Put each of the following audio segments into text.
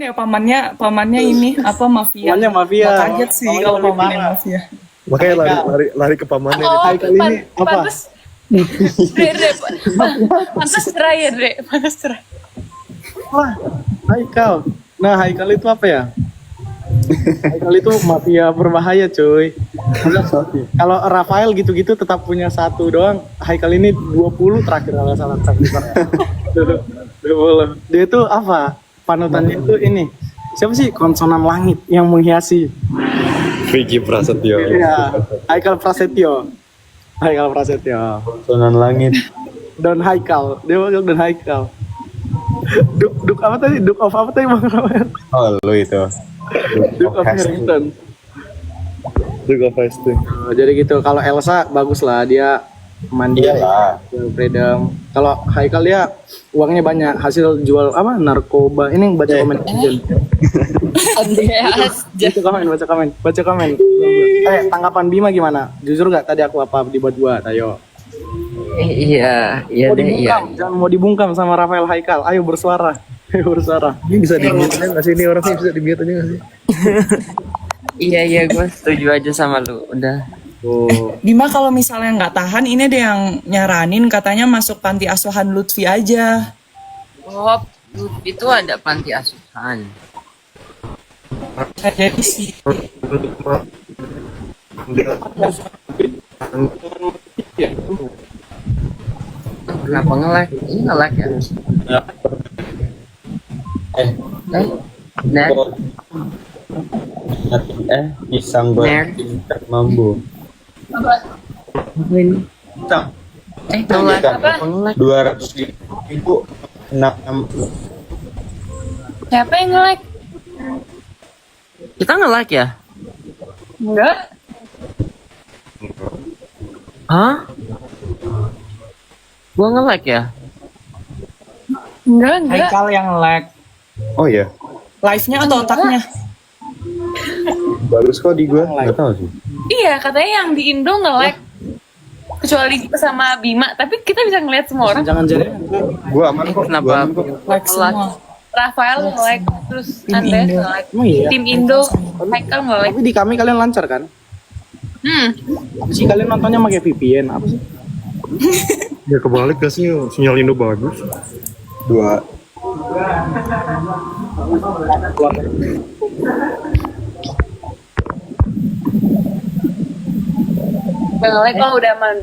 ya pamannya ini apa mafia. Pamannya mafia. Nggak kaget sih Pamannya kalau lebih pamannya parah. mafia. Makanya lari ke pamannya. Oh, Haikal ini apa? pantas. Pantas cerai ya, Dre. Pantas cerai. Wah, Haikal. Nah, Haikal itu apa ya? Haikal itu mafia berbahaya, cuy. Kalau Rafael gitu-gitu tetap punya satu doang. Haikal ini 20 terakhir kalau salah terakhir. 20. Dia itu apa? Panutannya itu ini. Siapa sih konsonan langit yang menghiasi? Vicky Prasetyo. Iya, Haikal Prasetyo. Haikal Prasetyo. Sonan langit. Don Haikal. Dia panggil Don Haikal. Duk apa tadi? Duk of apa tadi Bang Rafael? Oh, lu itu. Duke of Harrington. Duke of Hastings. Jadi gitu. Kalau Elsa bagus lah, dia mandiri, Iyalah. freedom. Kalau Haikal dia uangnya banyak, hasil jual apa narkoba. Ini baca komen. Andreas. Baca komen. Tanggapan Bima gimana? Jujur gak tadi aku apa dibuat-buat? Ayo. Iya Mau deh, iya. dibungkam, jangan mau dibungkam sama Rafael Haikal. Ayo bersuara. Ini bisa di-mute aja nggak sih? Ini orangnya bisa di-mute aja nggak sih? Iya, gue setuju aja sama lu. Udah. Oh. Dima kalau misalnya nggak tahan, ini ada yang nyaranin katanya masuk panti asuhan Lutfi aja. Oh, itu ada panti asuhan. Jadi sih. Kenapa nge-lag? Ini nge-lag ya? Net. Pisang Nerd. mambu. Apa ini? Nge-lag apa? Nge-lag. 200.000 enam. Siapa yang nge-like? Kita nge-lag ya? Enggak. Hah? Gua nge-lag ya? Enggak. Haikal yang lag. Oh iya. Live-nya atau otaknya? Bagus kok di gua. Nggak tahu sih. Iya, katanya yang di Indo nge-like. Kecuali sama Bima, tapi kita bisa ngeliat semua orang. Jangan jadi. Gua aman kok. Kenapa? Gua aman kok. Lag semua. Rafael nge-like, terus Tim Andreas Indo. nge-like. Emang iya? Tim Indo, Haikal nge-like. Tapi di kami kalian lancar kan? Apa sih kalian nontonnya pakai VPN? Apa sih? Ya kebalik gak sih? Sinyal Indo bagus. 2. Nge-like kalau udah aman.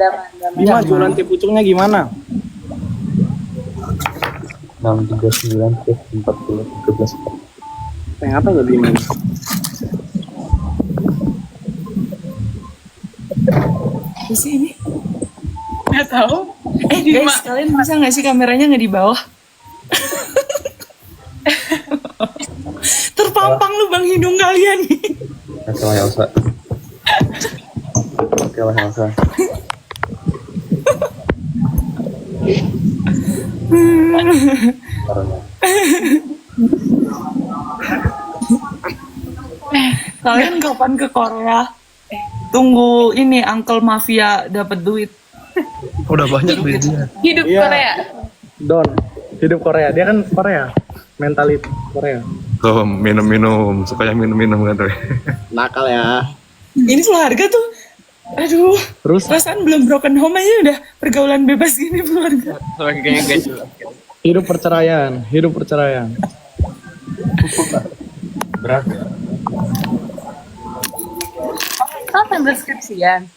Bima jualan teh pucungnya gimana? 639 plus 40 13. Teh apa ya Bima? Apa sih ini? Nggak tahu. Guys, kalian bisa nggak sih kameranya nggak di bawah? Terpampang lubang hidung kalian nih. Oke lah Elsa. Oke lah Elsa. Kalian kapan ke Korea? Tunggu ini Uncle Mafia dapat duit. Udah banyak duitnya. Hidup Iya. Korea. Don, hidup Korea. Dia kan Korea. Mentalit Korea. Tuh minum-minum, sukanya minum-minum kan tuh. Nakal ya. Ini keluarga tuh. Aduh, Terus perasaan belum broken home aja udah pergaulan bebas gini keluarga. Keluarganya guys. hidup perceraian. Berat. Apa yang berskripsian?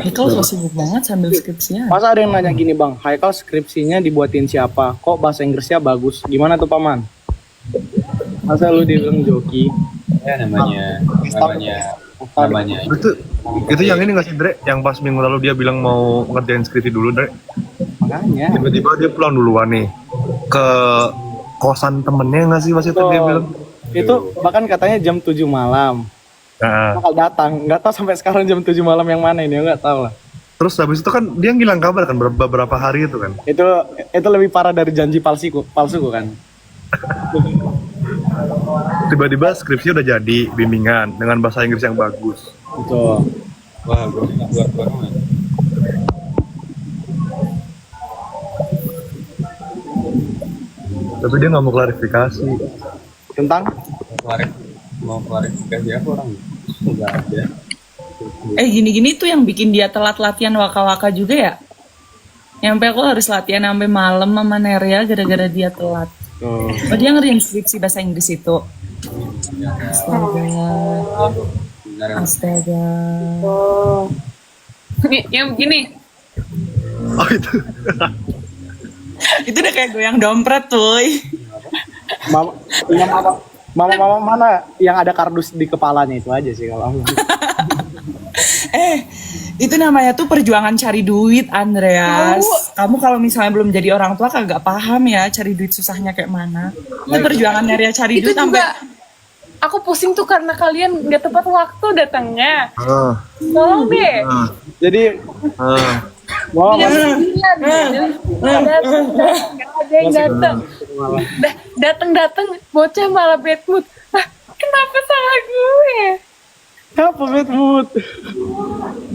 Haikal so sibuk banget sambil skripsinya. Masa ada yang nanya gini bang, Haikal skripsinya dibuatin siapa? Kok bahasa Inggrisnya bagus? Gimana tuh paman? Masa lu dibilang joki? Ya namanya Itu yang ini nggak sih Dre? Yang pas minggu lalu dia bilang mau ngerjain skripsi dulu Dre. Makanya. Tiba-tiba dia pulang duluan nih ke kosan temennya nggak sih pas itu dia bilang. Itu bahkan katanya jam 7 malam Nah, bakal datang. Nggak tahu sampai sekarang jam 7 malam yang mana ini, nggak tahu lah. terus habis itu kan dia ngilang kabar kan beberapa hari itu kan. Itu lebih parah dari janji palsu kan. Tiba-tiba skripsi udah jadi bimbingan dengan bahasa Inggris yang bagus. Betul. wah gue nggak keluar banget. Tapi dia nggak mau klarifikasi. Tentang Mau klarifikasi apa orang? Enggak ada. Gini-gini tuh yang bikin dia telat latihan waka-waka juga ya? Nyampe aku harus latihan sampai malam sama Nerea gara-gara dia telat. Oh, dia ngerjain skripsi bahasa Inggris itu. Astaga. Nih, yang begini. Oh itu. Itu udah kayak goyang dompet tuh. Mama mana yang ada kardus di kepalanya itu aja sih kalau aku. Itu namanya tuh perjuangan cari duit, Andreas. Kamu kalau misalnya belum jadi orang tua kagak paham ya cari duit susahnya kayak mana. Itu perjuangan Nerea cari Itu duit juga sampai aku pusing tuh karena kalian nggak tepat waktu datangnya. Tolong deh. Jadi mau Ada yang datang bocah malah bad mood. Kenapa salah gue? apa Bedmood?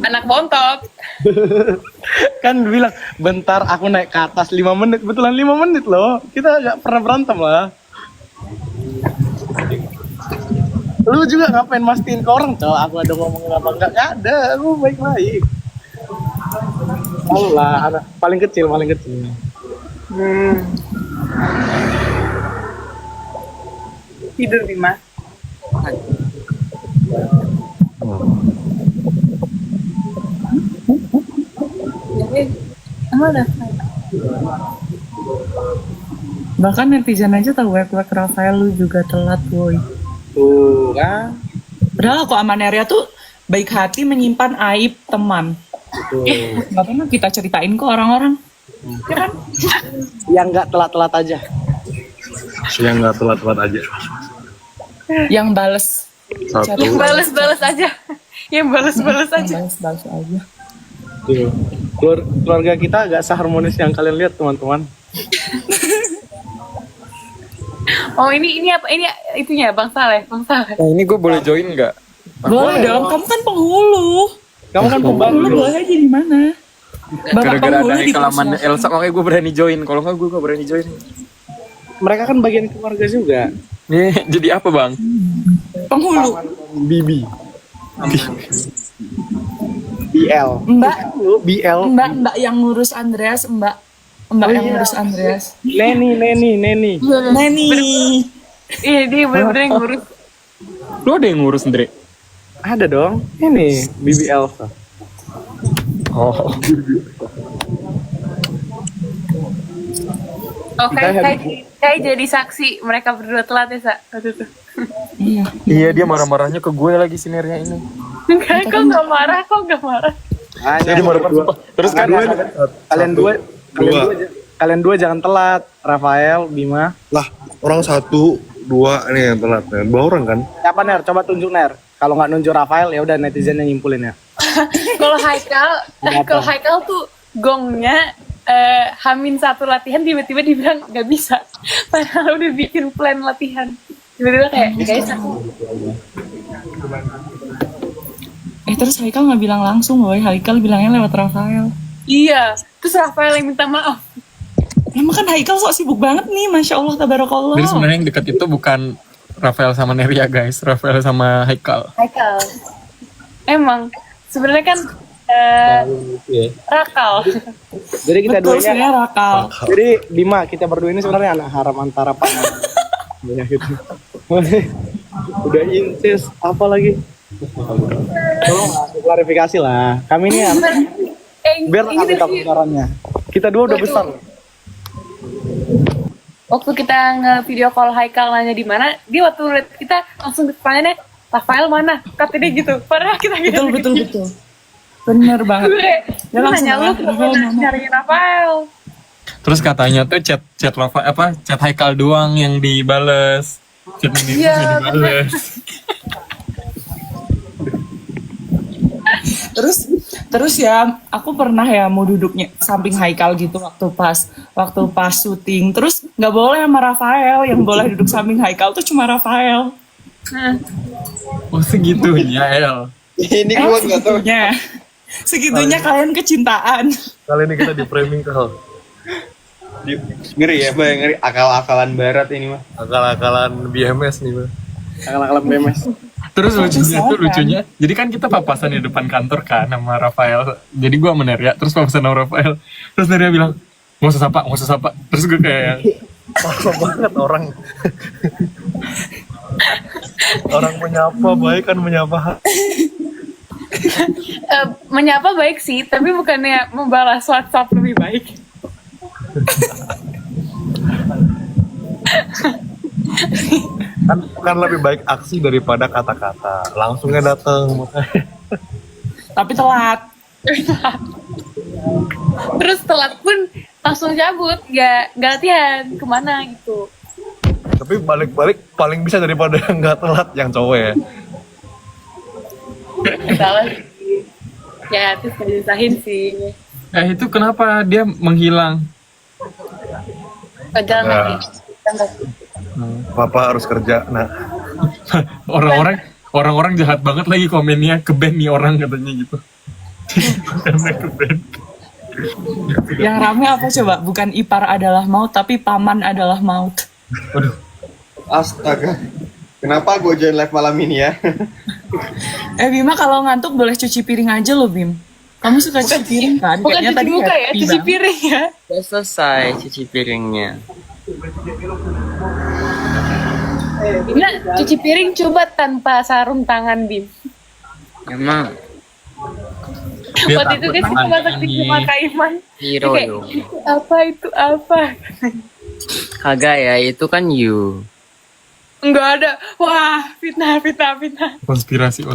Anak bontot. Kan bilang bentar aku naik ke atas 5 menit, betulan 5 menit loh. Kita nggak pernah berantem lah. Lu juga ngapain mastiin ke orang cowok aku ada ngomong apa enggak? Nggak ada, aku baik-baik. Tahu lah, anak paling kecil. Tidur Bima. Emang udah. bahkan netizen aja tahu wek-wek Rafael lu juga telat, boy. Tuh kan. Padahal aku sama Nerea tuh baik hati menyimpan aib teman. Nggak pernah kita ceritain ke orang-orang. Ya kan? Yang nggak telat-telat aja. Yang nggak telat-telat aja. Yang bales. Satu. Yang balas-balas aja. Yang balas-balas aja. Bales aja. Tuh. Keluarga kita agak seharmonis yang kalian lihat teman-teman. Oh ini apa? Ini itunya Bang Saleh. Ini gue boleh join nggak? Boleh dong, kamu kan penghulu. Kamu kan Penghulu pembantu. boleh aja di mana? Bapak Gara-gara penghulu ada di kelaman Persiapan. Elsa makanya gue berani join. Kalau nggak gue nggak berani join. Mereka kan bagian keluarga juga. Nih jadi apa bang? Penghulu. Bibi. BL. Mbak, BL. mbak yang ngurus Andreas, mbak yang ngurus Andreas. Neni. Neni. Iya dia bener-bener yang ngurus. Lu ada yang ngurus Andre? Ada dong. Ini Bibi Elsa. Oh. Oh kayak jadi saksi mereka berdua telat ya Sa. Waktu itu. Iya. Iya dia marah-marahnya ke gue lagi sinernya ini. Enggak, kok nggak marah. Jadi marah-marah. Terus kan Kalian dua jangan telat. Rafael, Bima. Lah, orang 1, 2 nih yang telat. Dua orang kan? Siapa Ner? Coba tunjuk Ner. Kalau nggak nunjuk Rafael ya udah netizen yang nyimpulin ya. Kalau Haikal tuh gongnya Hamin 1 latihan tiba-tiba dibilang nggak bisa. Padahal udah bikin plan latihan. Tiba-tiba kayak guys aku. Terus Haikal nggak bilang langsung, boy. Haikal bilangnya lewat Rafael. Iya, terus Rafael yang minta maaf. Emang kan Haikal sok sibuk banget nih, Masya Allah, tabarakallah. Jadi sebenarnya yang dekat itu bukan Rafael sama Neria guys, Rafael sama Haikal. Emang sebenarnya kan Rakal. Jadi kita Betul, duanya. sebenarnya Rakal. Jadi Bima kita berdua ini sebenarnya anak haram antara Pak. Ya gitu. Udah incest apa lagi? Tolong klarifikasi lah. Kami ini biar nggak tahu kebenarannya. Kita dua udah besar. Waktu kita nge-video call Haikal nanya di mana, dia waktu lihat kita langsung pertanyaannya Rafael mana? Kata dia gitu. Padahal kita gitu. Betul. Bener banget. Dia langsung nanya lu kenapa nyariin Rafael. Terus katanya tuh chat Rafael chat Haikal doang yang dibales. Chat Neria nggak dibales. Terus ya, aku pernah ya mau duduknya samping Haikal gitu waktu pas syuting. Terus nggak boleh sama Rafael, yang boleh duduk samping Haikal tuh cuma Rafael. Oh segitunya El. Ini gue nggak tahu. Segitunya kalian kecintaan. Kali ini kita di framing ke hal. Ngeri ya, Bang. Ngeri akal-akalan barat ini mah. Akal-akalan BMS nih, Bang. Akal-akalan BMS. Terus lucunya Bisa, tuh kan? lucunya. Jadi kan kita papasan di depan kantor kan sama Rafael. Jadi gua sama Neria, terus papasan sama Rafael. Terus Neria bilang, "Nggak usah sapa." Terus gue kayak Parah banget orang. Orang menyapa baik kan menyapa. Menyapa baik sih, tapi bukannya membalas WhatsApp lebih baik. Kan lebih baik aksi daripada kata-kata. Langsungnya datang makanya. Tapi telat. Terus telat pun langsung cabut, nggak latihan kemana gitu. Tapi balik-balik paling bisa daripada yang nggak telat yang cowok ya. Salah sih. Ya, terus nggak disahin sih. itu kenapa dia menghilang? Jalan Nah. lagi. Jalan lagi. Papa harus kerja. Nah, Orang-orang jahat banget lagi komennya, ke band nih orang katanya gitu. Karena ke band. Yang rame apa coba? Bukan ipar adalah maut, tapi paman adalah maut. Waduh, Astaga. Kenapa gue join live malam ini ya? Bima kalau ngantuk boleh cuci piring aja loh, Bim. Kamu suka cuci piring kan? Bukan Kayaknya cuci muka ya, happy cuci banget. piring ya. Udah selesai cuci piringnya. Bima, cuci piring coba tanpa sarung tangan, Bim. Emang dia Waktu itu takut kan kita tangan masak di rumah Kak Iman. hero Kayak, yo. itu apa? Kagak ya, itu kan you. Enggak ada. Wah, fitnah. konspirasi.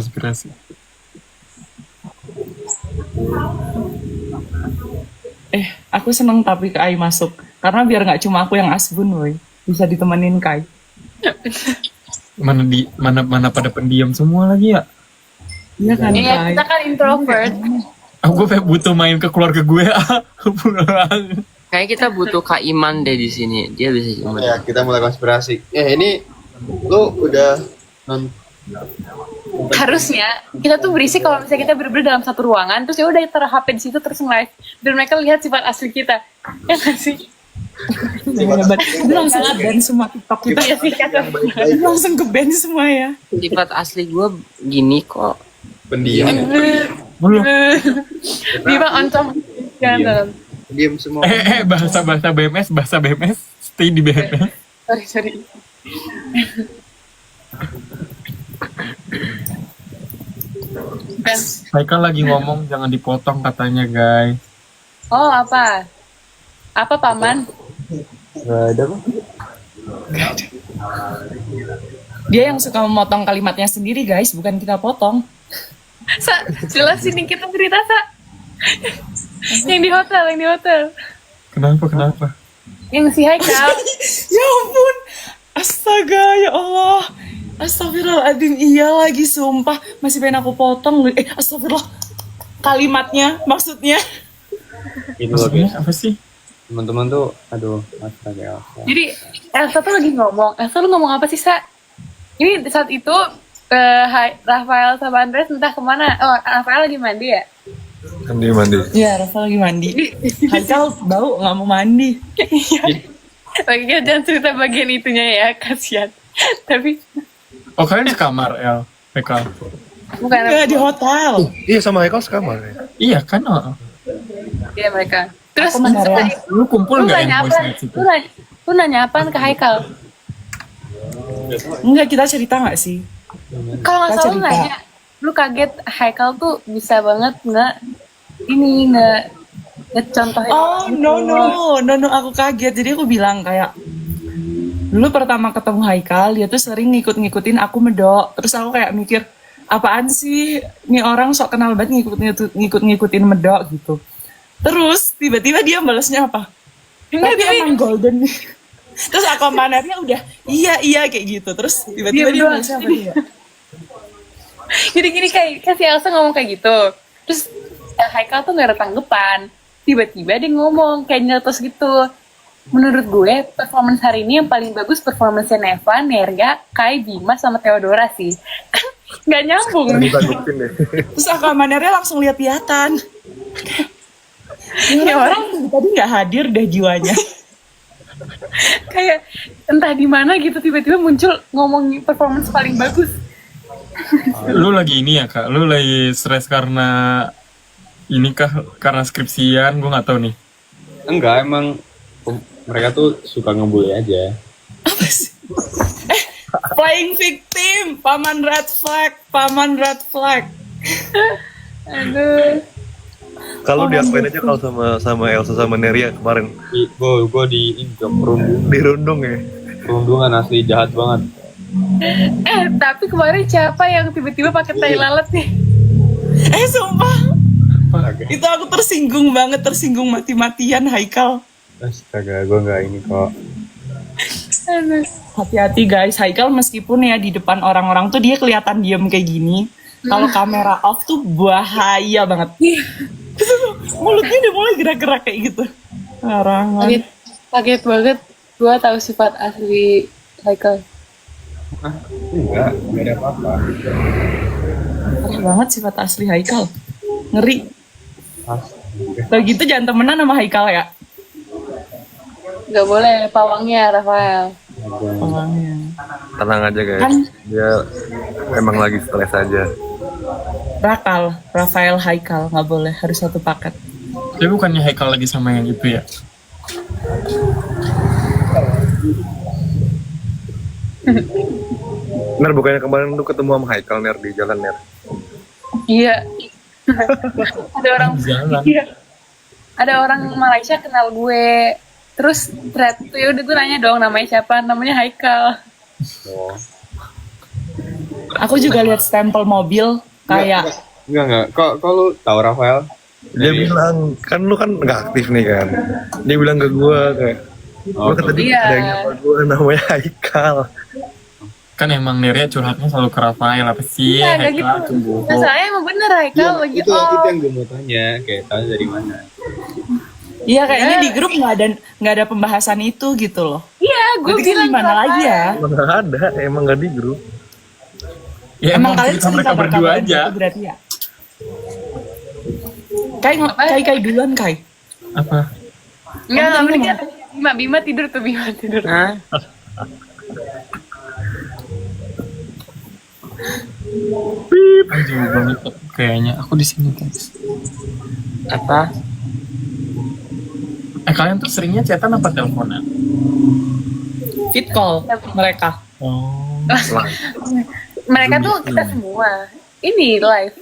Aku seneng tapi Kai masuk. Karena biar nggak cuma aku yang asbun, woy. Bisa ditemenin Kai. Mana pada pendiam semua lagi ya. Iya kan, Iya, Kai? kita kan introvert. Gue kayak butuh main ke keluarga gue. Pulang. Kayak kita butuh Kak Iman deh di sini. Dia bisa cuma. Ya, kita mulai konspirasi. Ini lu udah Harusnya kita tuh berisik kalau misalnya kita bener-bener dalam satu ruangan, terus ya udah taruh HP di situ terus nge-live dan mereka lihat sifat asli kita. Ya nggak sih? Hebat. Itu langsung ke-ban semua TikTok kita. Iya sih kata. Langsung ke-ban semua ya. Sifat asli gue gini kok. pendiam. Belum. Bima oncom jangan dalam. Pendiam semua. bahasa BMS, stay di BMS. Sorry. Dan, Mereka lagi ngomong jangan dipotong katanya guys. oh apa? Apa paman? Gak ada kok. Dia yang suka memotong kalimatnya sendiri, guys. Bukan kita potong. Jelas ini kita cerita yang di hotel. Kenapa? Yang si Haikal. Ya ampun. Astaga, ya Allah. Astagfirullahaladzim. Iya lagi, sumpah. Masih pengen aku potong. Astagfirullah. Kalimatnya, maksudnya. Ini loh Maksudnya guys. apa sih? Teman-teman tuh, aduh, astaga. Jadi Elsa tuh lagi ngomong. Elsa lu ngomong apa sih, Sa? Ini saat itu Rafael sama Andres entah kemana. Oh, Rafael lagi mandi ya? Kan dia mandi. Iya, Rafa lagi mandi. Haikal bau, nggak mau mandi. Oke, jangan cerita bagian itunya ya, kasihan. Tapi Oh kalian sekamar El, Haikal. bukan Nggak, di hotel. Iya sama Haikal sekamar ya. Iya kan? Oh. dia mereka. Terus Aku menaruh. Lu kumpul lu nggak nanya yang apa? voice note itu? Lu nanya apaan ke Haikal? Enggak, kita cerita nggak sih? Kalau nggak Kita salah lu cerita. nanya, lu kaget Haikal tuh bisa banget nggak contohin. Oh, no, aku kaget. Jadi aku bilang kayak, dulu pertama ketemu Haikal, dia tuh sering ngikut-ngikutin aku medok. Terus aku kayak mikir, apaan sih nih orang sok kenal banget ngikut-ngikutin medok gitu. Terus tiba-tiba dia balesnya apa? Enggak, Tapi tapi emang golden. Terus aku manernya udah iya kayak gitu. Terus tiba-tiba Diam dia doang. balesnya apa dia? jadi gini kayak si Elsa ngomong kayak gitu. Terus Haikal tuh nggak ada tanggapan. Tiba-tiba dia ngomong kayak nyeletus gitu. Menurut gue performance hari ini yang paling bagus performance Neva, Nerga, Kai, Bima sama Theodora sih. Kan nggak nyambung. Ditanggupin deh. Terus aku manernya langsung lihat-lihatan. Ya orang Tadi nggak hadir deh jiwanya. Kayak entah di mana gitu tiba-tiba muncul ngomong performance paling bagus. Lu lagi ini ya kak? Lu lagi stres karena ini kah? Karena skripsian? Gue nggak tahu nih. Enggak, emang mereka tuh suka ngebully aja. Apa sih? Playing victim, paman red flag, paman red flag. Aduh. Kalau diakuin aja kalau sama Elsa sama Neria kemarin Gue di dirundung ya. perundungan asli jahat banget. Tapi kemarin siapa yang tiba-tiba pakai tai lalat nih? Sumpah. Astaga, Itu aku tersinggung mati-matian Haikal. astaga, gue nggak ini kok. Aduh. Hati-hati guys, Haikal meskipun ya di depan orang-orang tuh dia kelihatan diem kayak gini. Kalau kamera off tuh bahaya banget. Mulutnya udah mulai gerak-gerak kayak gitu. Harangan. Kaget banget. Gua tahu sifat asli Haikal. Enggak ada apa-apa. Parah banget sifat asli Haikal. Ngeri. Astaga. Kalau gitu jangan temenan sama Haikal ya. Gak boleh pawangnya Rafael. Orangnya. Tenang aja guys. Kan Dia emang lagi stres aja. Rafael Haikal nggak boleh, harus satu paket. Tapi bukannya Haikal lagi sama yang itu ya? Ner, bukannya kemarin lu ketemu sama Haikal Ner di jalan Ner? Iya. Ada orang Jalan. Iya. Ada orang Malaysia kenal gue. Terus thread tuh ya udah gue nanya dong namanya siapa? Namanya Haikal. Oh. Aku juga lihat stempel mobil kayak Enggak. Kok lu tahu Rafael? Dia bilang, kan lu kan nggak aktif nih kan. Dia bilang ke gua kayak, gua kata dia Iya. ada yang nyapa gua namanya Haikal. Kan emang Neria curhatnya selalu ke Rafael apa sih? Iya, kayak Haikal gitu. tuh bohong. Masalahnya emang bener Haikal lagi itu off. yang gue mau tanya, kayak tahu dari mana? iya kayaknya di grup nggak ada pembahasan itu gitu loh. Iya, gue Berarti kan bilang gimana Rafael. lagi ya? Emang nggak ada, emang nggak di grup. Ya Emang kalian cerita sering mereka berdua kabar-kabaran aja. gitu berarti ya? Kai duluan Kai. Apa? Enggak, mendingan Bima tidur tuh, Bima tidur. Hah? Jauh banget kayaknya. Aku di sini guys. Apa? Kalian tuh seringnya chatan apa teleponan? Fit call mereka. Oh. Mereka tuh kita semua. Ini live.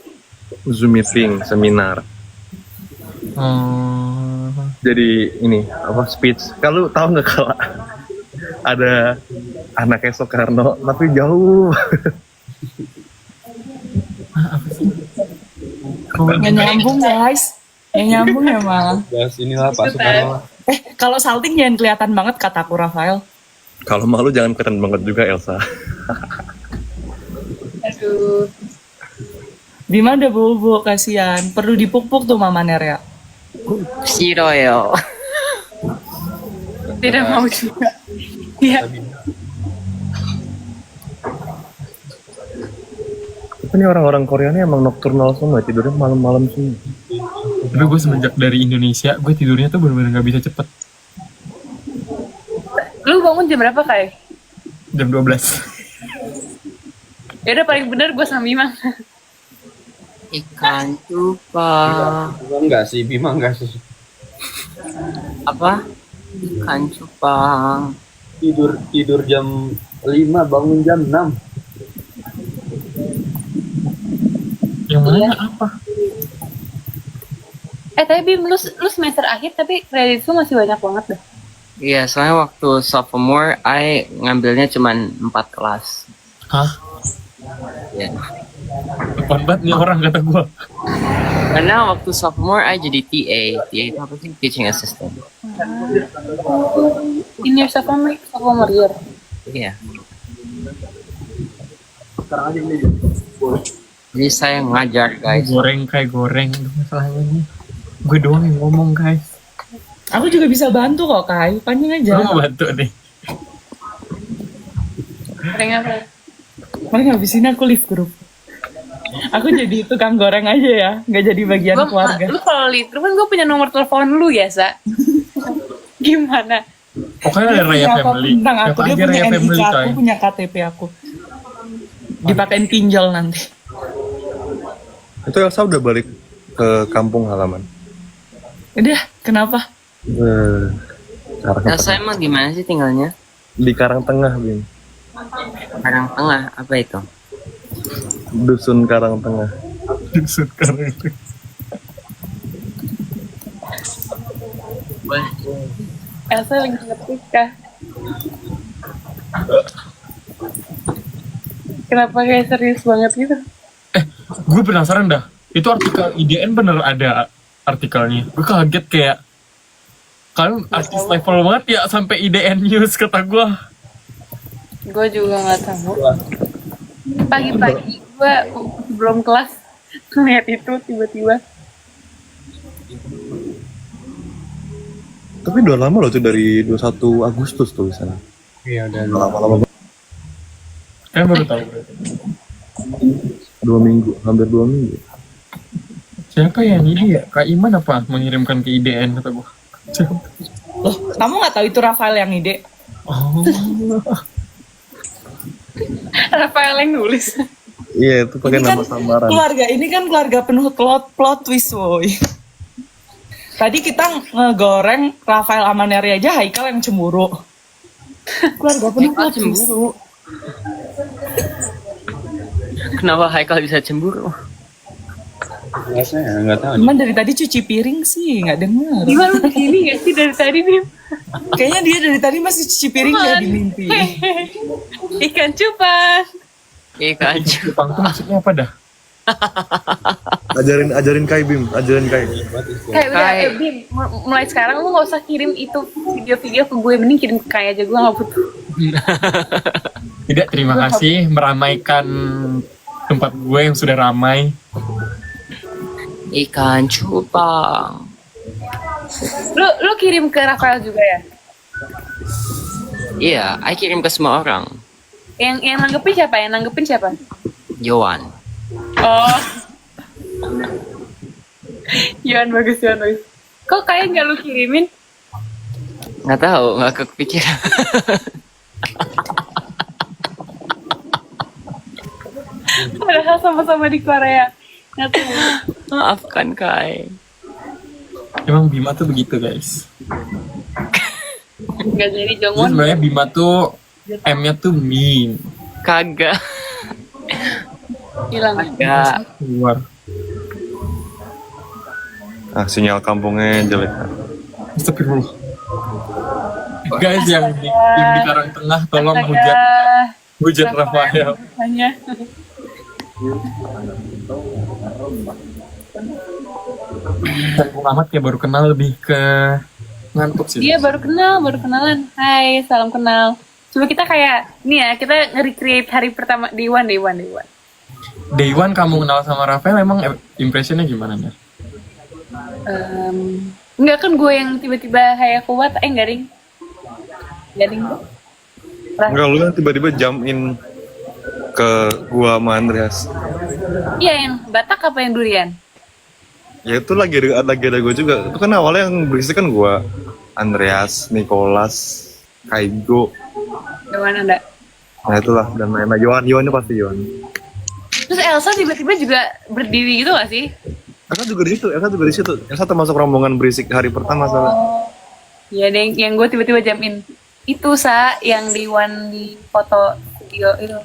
Zoom meeting, seminar. Oh. Jadi ini apa speech? Kalau tahu nggak kalau ada anaknya Soekarno tapi jauh. Nggak nyambung guys. Nggak nyambung ya malah. Bahas inilah Pak Soekarno. Kalau salting jangan kelihatan banget kataku Rafael. Kalau malu jangan kelihatan banget juga Elsa. Aduh. Bima udah bobo kasihan. Perlu dipuk-puk tuh Mama Nerea. Siroyo. Tidak mau juga. Iya. Ini orang-orang Korea ini emang nocturnal semua, tidurnya malam-malam semua. Tapi gue semenjak dari Indonesia, gue tidurnya tuh bener-bener gak bisa cepet. Lu bangun jam berapa, Kai? Jam 12. Ya udah paling bener gue sama Bima. Ikan cupa. Enggak sih, Bima enggak sih. Apa? Ikan cupang. Tidur jam 5, bangun jam 6. Yang mana apa? Tapi Bim, lu semester akhir tapi kredit lu masih banyak banget dah. Iya, soalnya waktu sophomore, I ngambilnya cuma 4 kelas. Hah? Ya. Apaan banget nih orang kata gue. Karena waktu sophomore, I jadi TA. TA itu apa sih? Teaching assistant. In your sophomore year. Iya. Jadi saya ngajar, guys. Goreng kayak goreng. Aduh, masalahnya nih. Gue doang yang ngomong, guys. Aku juga bisa bantu kok Kai. Panjang aja. Gue mau bantu nih. Goreng apa? Mari habis ini aku leave grup. Aku jadi tukang goreng aja ya, nggak jadi bagian keluarga. Lu kalau lead, kan gue punya nomor telepon lu ya, Sa. Gimana? Pokoknya ada Dia Raya punya apapun Family. tentang aku, Siapa dia aja punya Raya Family NIK aku, coy. punya KTP aku. Dipakein pinjol nanti. Itu Elsa udah balik ke kampung halaman. Udah, kenapa? Elsa emang di mana sih tinggalnya? Di Karangtengah, Bim. Karangtengah, apa itu? Dusun Karangtengah. Sekarang itu. Boleh. Elsa lagi ngetik kah? Kenapa kayak serius banget gitu? Gue penasaran dah. Itu artikel IDN bener ada artikelnya. Gue kaget kayak kalian artis level banget ya sampai IDN News kata gue. Gue juga nggak tahu. Pagi-pagi gue belum kelas ngeliat itu tiba-tiba. Tapi udah lama loh tuh, dari 21 Agustus tuh sana. Iya udah. Lama-lama banget. Kalian baru tahu berarti. 2 minggu, hampir 2 minggu. Siapa yang ini ya? Kak Iman apa mengirimkan ke IDN kata gue. Loh, kamu nggak tahu itu Rafael yang ide? Oh. Rafael yang nulis. Iya, itu pakai Ini kan nama samaran. ini kan keluarga penuh plot twist, woy. Tadi kita ngegoreng Rafael Amaneri aja, Haikal yang cemburu. Keluarga penuh plot twist. Kenapa Haikal bisa cemburu? Kelasnya nggak tahu. Cuman dari tadi cuci piring sih, nggak denger. Gimana lu begini gak sih dari tadi nih? Kayaknya dia dari tadi masih cuci piring ya di mimpi. Ikan cupang. Ikan Jepang tuh maksudnya apa dah? Ajarin Kai, Bim, ajarin Kai. Kayak udah, Kai. Bim, mulai sekarang lu gak usah kirim itu video-video ke gue, mending kirim ke Kai aja, gue gak butuh. Tidak, terima kasih meramaikan tempat gue yang sudah ramai. Ikan cupang. Lu kirim ke Rafael juga ya? Iya, I kirim ke semua orang. Yang nanggepin siapa? Yang nanggepin siapa? Yohan. Oh. Yohan bagus. Kok kayak nggak lu kirimin? Nggak tahu, nggak kepikiran. Padahal sama-sama di Korea. Nggak tahu. Maafkan Kai. Emang Bima tuh begitu guys. Nggak jadi Jadi Jongwon. sebenarnya Bima tuh M-nya tuh mean. Kagak. Hilang. Kagak. Keluar. Ah, sinyal kampungnya jelek. Astagfirullah. Guys yang di Karangtengah tolong hujat Rafael. Hanya. Kampung Ahmad kayak baru kenal, lebih ke ngantuk sih. Iya baru kenalan. Hai, salam kenal. Coba kita kayak nih ya, kita nge-recreate hari pertama Day One. Day one kamu kenal sama Rafael, emang impressionnya gimana nih? Enggak kan gue yang tiba-tiba hai aku buat, enggak ding. Enggak, lu kan tiba-tiba jump in ke gua sama Andreas. Iya yang Batak apa yang durian? Ya itu lagi ada gue juga. Itu kan awalnya yang berisik kan gua, Andreas, Nicholas, Kaigo. Gimana ada? Nah itulah, dan lain-lain. Yohan pasti Yohan. Terus Elsa tiba-tiba juga berdiri gitu gak sih? Elsa juga di situ. Elsa termasuk rombongan berisik hari pertama salah. Iya deh, yang gue tiba-tiba jam in. Itu yang di one di foto video itu.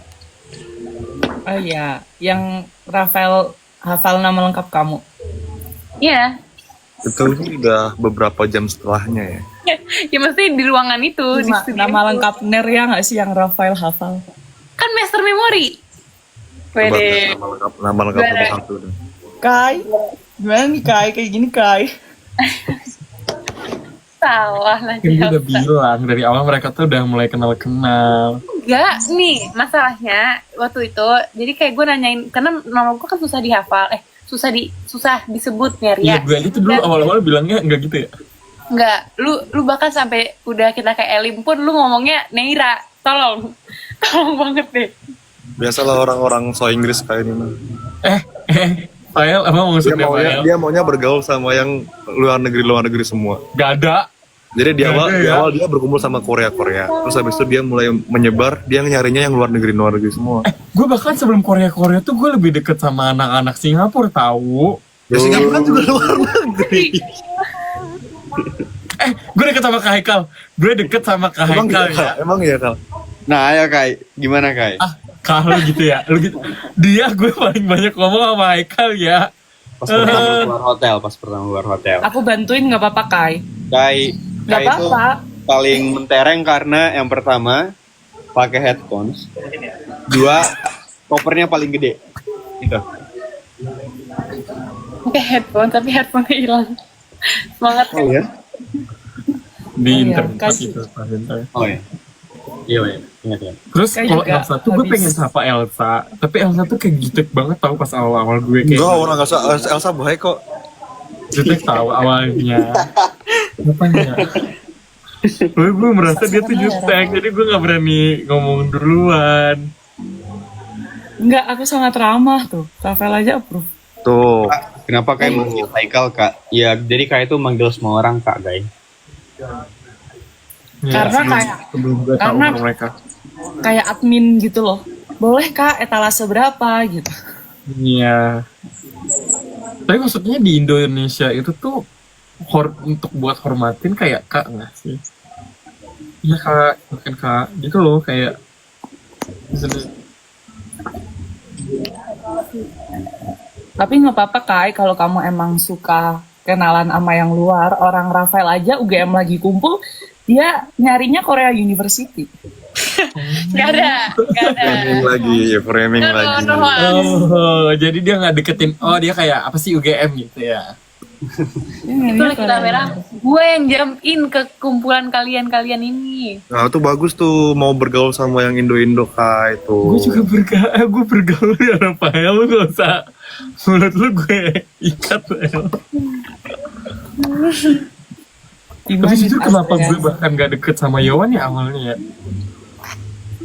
Oh iya, yang Rafael hafal nama lengkap kamu. Iya. Itu udah beberapa jam setelahnya ya. Ya mesti di ruangan itu, di studio. Nama itu. lengkap Neria nggak sih yang Rafael hafal? Kan master memory. Coba Wede. nama lengkap nomor satu deh. Kai, gimana nih Kai? Kayak gini Kai. Salah lah. Kan gue udah bilang dari awal mereka tuh udah mulai kenal-kenal. Enggak, nih masalahnya waktu itu. Jadi kayak gue nanyain, karena nama gue kan susah dihafal. Susah disebut Iya, Neria. gue itu dulu awal-awal bilangnya enggak gitu ya. Enggak, lu bahkan sampai udah kita kayak Elim pun lu ngomongnya Neira. Tolong banget deh. Biasalah orang-orang so Inggris kayak ini mah. Fael, apa maksudnya Fael? Dia maunya bergaul sama yang luar negeri semua. Gak ada. Jadi di Nggak awal, ada di ya? awal dia berkumpul sama Korea. Terus habis itu dia mulai menyebar, dia nyarinya yang luar negeri semua. Gue bahkan sebelum Korea tuh gue lebih deket sama anak-anak Singapura tahu. Ya Singapura kan juga luar negeri. Gue deket sama Kak Haikal. Gue deket sama Kak Emang Haikal iya, ya. Kak? Emang iya, Kak? Nah, ayo Kai, gimana Kai? Kalau gitu ya, lu gitu. Dia gue paling banyak ngomong sama Haikal ya. Pas pertama keluar hotel. Aku bantuin nggak apa-apa Kai. Kai Nggak itu apa-apa. paling mentereng karena yang pertama pakai headphones, dua kopernya paling gede. Gitu. Pakai headphone tapi headphone-nya hilang. Semangat Oh ya? Di iya, internet kasih. itu. Oh ya. Iya, ingat ya. Terus Kayak kalau juga Elsa tuh gue habis. pengen sapa Elsa, tapi Elsa tuh kayak jutek banget tau pas awal-awal gue kayak Enggak, orang nggak usah. Elsa baik kok. jutek tahu awalnya. Apanya? Gue merasa dia tuh jutek, jadi gue nggak berani ngomong duluan. Enggak, aku sangat ramah tuh. Rafael aja approve. Tuh. Kenapa Kai manggil Haikal Kak? Ya, jadi Kai itu manggil semua orang Kak, Kai. Ya, Karena kayak- sebelum gue tahu karena- mereka. Kayak admin gitu loh. Boleh Kak etalase berapa gitu. Iya. Tapi maksudnya di Indonesia itu tuh untuk buat hormatin kayak Kak nggak sih? Iya Kak, bukan Kak, gitu loh kayak. Tapi nggak apa-apa Kai kalau kamu emang suka kenalan sama yang luar. Orang Rafael aja UGM lagi kumpul, dia nyarinya Korea University. Gak ada. Framing lagi, framing No, lagi. no, no. Oh, jadi dia nggak deketin. Oh, dia kayak apa sih UGM gitu ya? Dia Itu nyarinya kita Korea merah. Gue yang jump in ke kumpulan kalian ini. Nah, itu bagus tuh mau bergaul sama yang Indo-Indo Kak itu. Gue juga bergaul ya Rafael, lu gak usah mulut lu gue ikat ya. Gimana Tapi jujur nih, kenapa Mas, gue bahkan gak deket sama Yowan ya awalnya ya?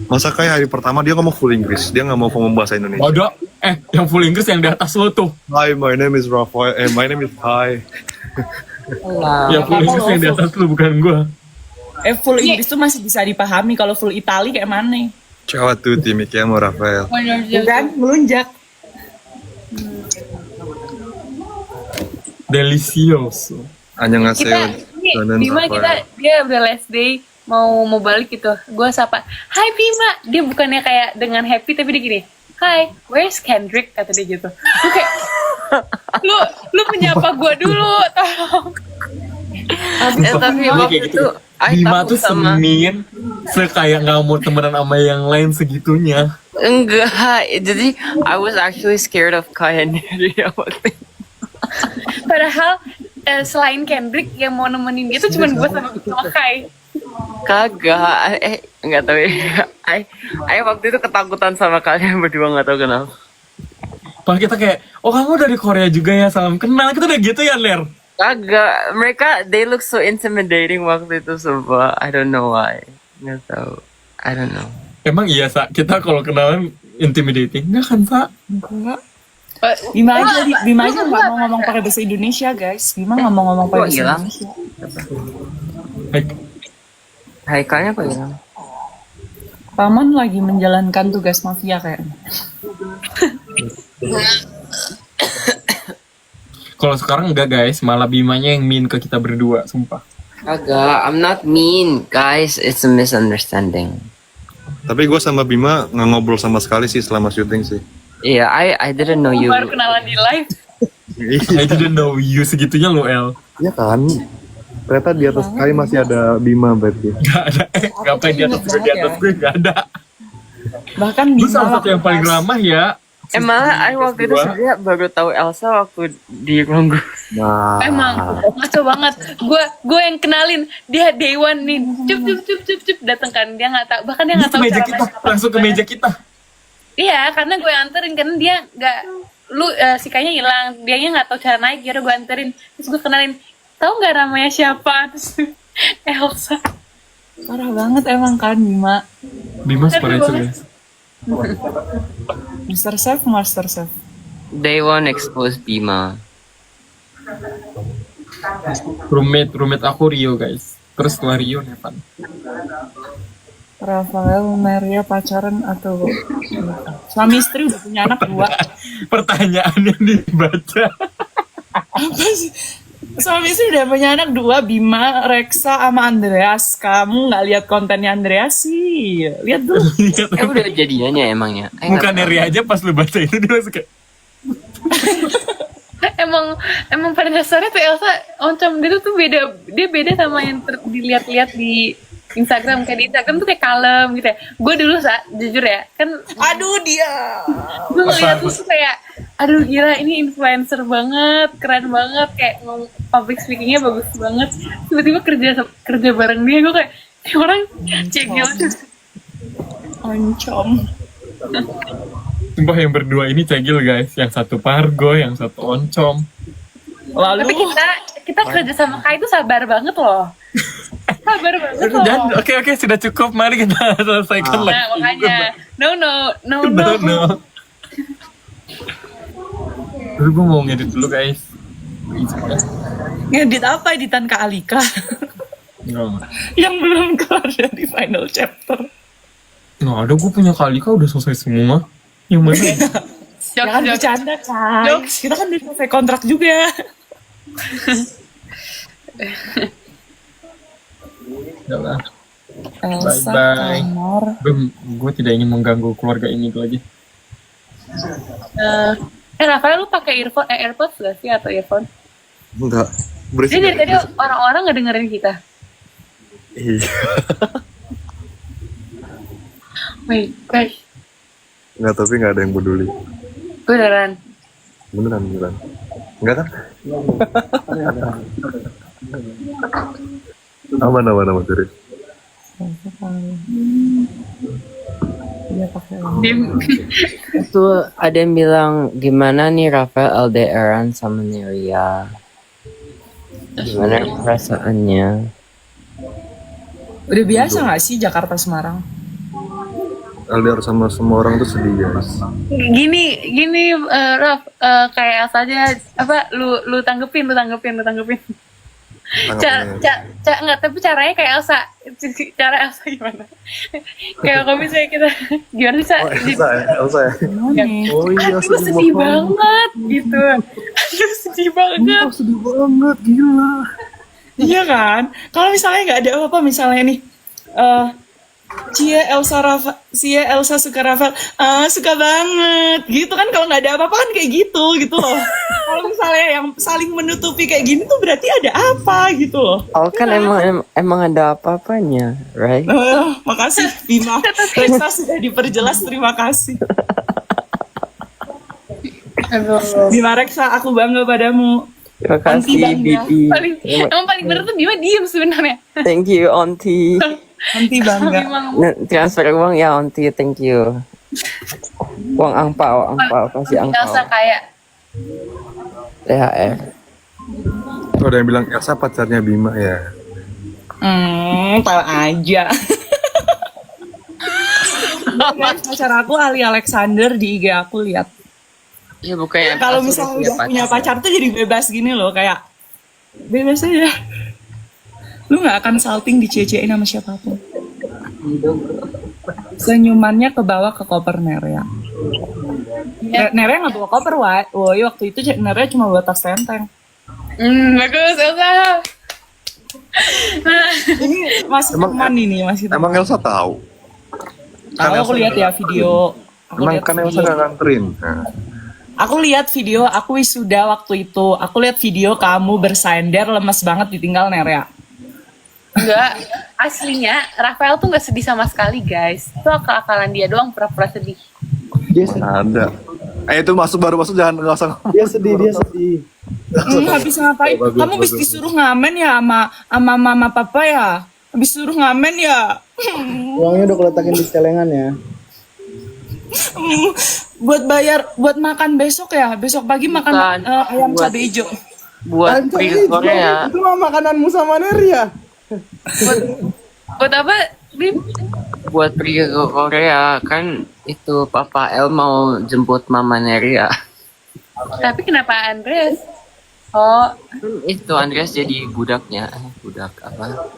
Masa kayak hari pertama dia ngomong full Inggris, dia nggak mau ngomong bahasa Indonesia. Bodoh, yang full Inggris yang di atas lo tuh. Hi, my name is Rafael. My name is Hi. Yang full Inggris yang di atas lo bukan gue. full Inggris tuh masih bisa dipahami. Kalau full Itali kayak mana? Ciao a tutti, mi chiamo Rafael. Bukan melunjak. Delicioso. Annyeonghaseyo. Kita, Bima dia udah last day mau balik gitu. Gue sapa, Hai Bima. Dia bukannya kayak dengan happy tapi dia gini, Hi, where's Kendrick? Kata dia gitu. Gue kayak, lu menyapa gue dulu, tolong. Tapi Dia waktu kayak gitu. itu I Bima takut tuh sama semin, kayak nggak mau temenan sama yang lain segitunya. enggak. Jadi I was actually scared of Kai and Neria waktu itu. Padahal selain Kendrick yang mau nemenin dia tuh cuma gue sama Kai. Kagak, nggak tahu ya. I waktu itu ketakutan sama kalian berdua nggak tahu kenapa. Padahal kita kayak, oh kamu dari Korea juga ya, salam kenal. Kita udah gitu ya, Ler. Kagak, mereka they look so intimidating waktu itu sumpah. I don't know why. Nggak tahu. I don't know. Emang iya, Sa? Kita kalau kenalan intimidating. Nggak kan, Sa? Enggak. Bima aja nggak mau ngomong pakai bahasa Indonesia guys. Bima nggak mau ngomong pakai Kok bahasa hilang? Indonesia. Haikalnya kok hilang? Paman lagi menjalankan tugas mafia kayaknya. Kalau sekarang enggak, guys. Malah Bimanya yang mean ke kita berdua, sumpah. Kagak, I'm not mean, guys. It's a misunderstanding. Tapi gue sama Bima nggak ngobrol sama sekali sih selama syuting sih. Iya, I didn't know you. Baru kenalan di live. I didn't know you segitunya lo, El. Iya kan? Ternyata di atas Kai masih ada Bima berarti. Gak ada, ngapain di atas gue, di atas gue gak ada. Bahkan Lu Bima salah satu yang paling ramah ya. Malah I waktu itu sebenarnya baru tahu Elsa waktu di Ronggo. Nah, Emang ngaco banget. Gue yang kenalin dia day one nih. Cup datang kan, dia nggak tahu, bahkan dia Ini nggak ke tahu meja cara kita, main. langsung ke meja kita. Iya, karena gue anterin, karena dia nggak, si kayaknya hilang, dianya nggak tahu cara naik, jadi gue anterin, terus gue kenalin, tahu nggak namanya siapa? Terus Elsa. parah banget emang kan Bima. Bima seperti itu, guys. Master Chef. They won't expose Bima. Roommate aku Rio, guys. Terus setelah Rio nih, Pan. Rafael, Neria pacaran atau suami istri udah punya anak 2. Pertanyaannya dibaca. Apa sih? Suami istri udah punya anak 2, Bima, Reksa, sama Andreas. Kamu nggak lihat kontennya Andreas sih? Lihat dulu. Udah jadiannya emangnya. Bukan Ria aja pas lu baca itu dia langsung kayak emang pada dasarnya tuh Elsa oncom dia tuh beda, dia beda sama yang dilihat-liat di Instagram. Kayak di Instagram tuh kayak kalem gitu ya. Gue dulu jujur ya kan, Aduh dia. gue ngeliat tuh kayak aduh gila ini influencer banget, keren banget, kayak public speakingnya bagus banget. Tiba-tiba kerja bareng dia, gue kayak ini orang cegil. Oncom. sumpah yang berdua ini cegil guys, yang satu Pargo, yang satu Oncom. Lalu Tapi kita kerja sama Kai itu sabar banget loh. Sabar banget loh. Dan oke sudah cukup, mari kita selesaikan lagi. Nah makanya no. No. Terus gue mau ngedit dulu guys. ngedit apa? Editan Kak Alika Enggak. yang belum kelar dari final chapter. Nah ada, gue punya Kalika udah selesai semua. Yang mana? Jangan bercanda kan. Kita kan udah selesai kontrak juga. Udah lah. Elsa, Bye-bye. Kamar. Gue tidak ingin mengganggu keluarga ini lagi. Rafael lu pakai AirPods gak sih atau earphone? Enggak. Jadi Berisik. dari tadi orang-orang nggak dengerin kita. Iya. Wait, guys, Enggak, tapi enggak ada yang peduli. beneran. Beneran. Enggak kan? Aman, serius. Itu ada yang bilang gimana nih Rafael LDRan sama Neria. Gimana perasaannya? Udah biasa nggak sih Jakarta Semarang? LDR sama semua orang tuh sedih guys. Gini, Raf, kayak saja apa lu tanggepin. Enggak, tapi caranya kayak Elsa. Cara Elsa gimana? Kayak kalau misalnya kita gimana bisa Elsa ya. Oh iya, aku sedih banget gitu. Aduh sedih banget. Sedih banget, gila. Iya kan? Kalau misalnya nggak ada apa-apa, misalnya nih, Cie Elsa suka Rafael, suka banget, gitu kan? Kalau nggak ada apa-apa kan kayak gitu loh. Kalau misalnya yang saling menutupi kayak gini tuh berarti ada apa gitu loh. Oh kan emang ada apa-apanya, right? Makasih Bima, Reksa sudah diperjelas, terima kasih. Bima Reksa, aku bangga padamu. Terima kasih, bangga. Bibi. Paling bener tuh Bima diem sebenarnya. Thank you, Auntie. Nanti bangga. Transfer uang ya, Auntie. Thank you. Uang angpau, kasih angpau. Elsa kayak THR. Tuh ada yang bilang Elsa pacarnya Bima ya. Tahu aja. Guys, pacar aku Ali Alexander di IG aku, lihat. Iya bukannya Kalau misalnya udah punya pacar tuh jadi bebas gini loh, kayak bebas aja. Lu nggak akan salting dicecein sama siapapun. Senyumannya ke bawah ke koper Nerea. Nerea nggak bawa koper, woi waktu itu Nerea cuma bawa tas tenteng. bagus Elsa. Ini masih teman ini, masih teman. Emang Elsa tahu? Tahu, aku lihat ya video. Emang kan Elsa nggak nganterin. Nah. Aku lihat video aku wisuda waktu itu. Aku lihat video kamu bersender lemes banget ditinggal Nerea. Enggak, aslinya Rafael tuh nggak sedih sama sekali guys. Itu akal-akalan dia doang pura-pura sedih. Dia sedih. Mana ada. Itu baru masuk jangan nggak usah. Dia sedih. Habis ngapain? Kamu habis disuruh ngamen ya sama mama papa ya? Habis suruh ngamen ya? Uangnya udah keletakin di celengan ya. Buat makan besok ya? Besok pagi makan Bukan. ayam cabai hijau. Buat pergi ke Korea. Itu mah makananmu sama Neria. Buat apa, Bim? Buat pergi ke Korea kan itu Papa El mau jemput Mama Neria. Tapi kenapa Andreas? Oh, Itu Andreas jadi budaknya. Budak apa?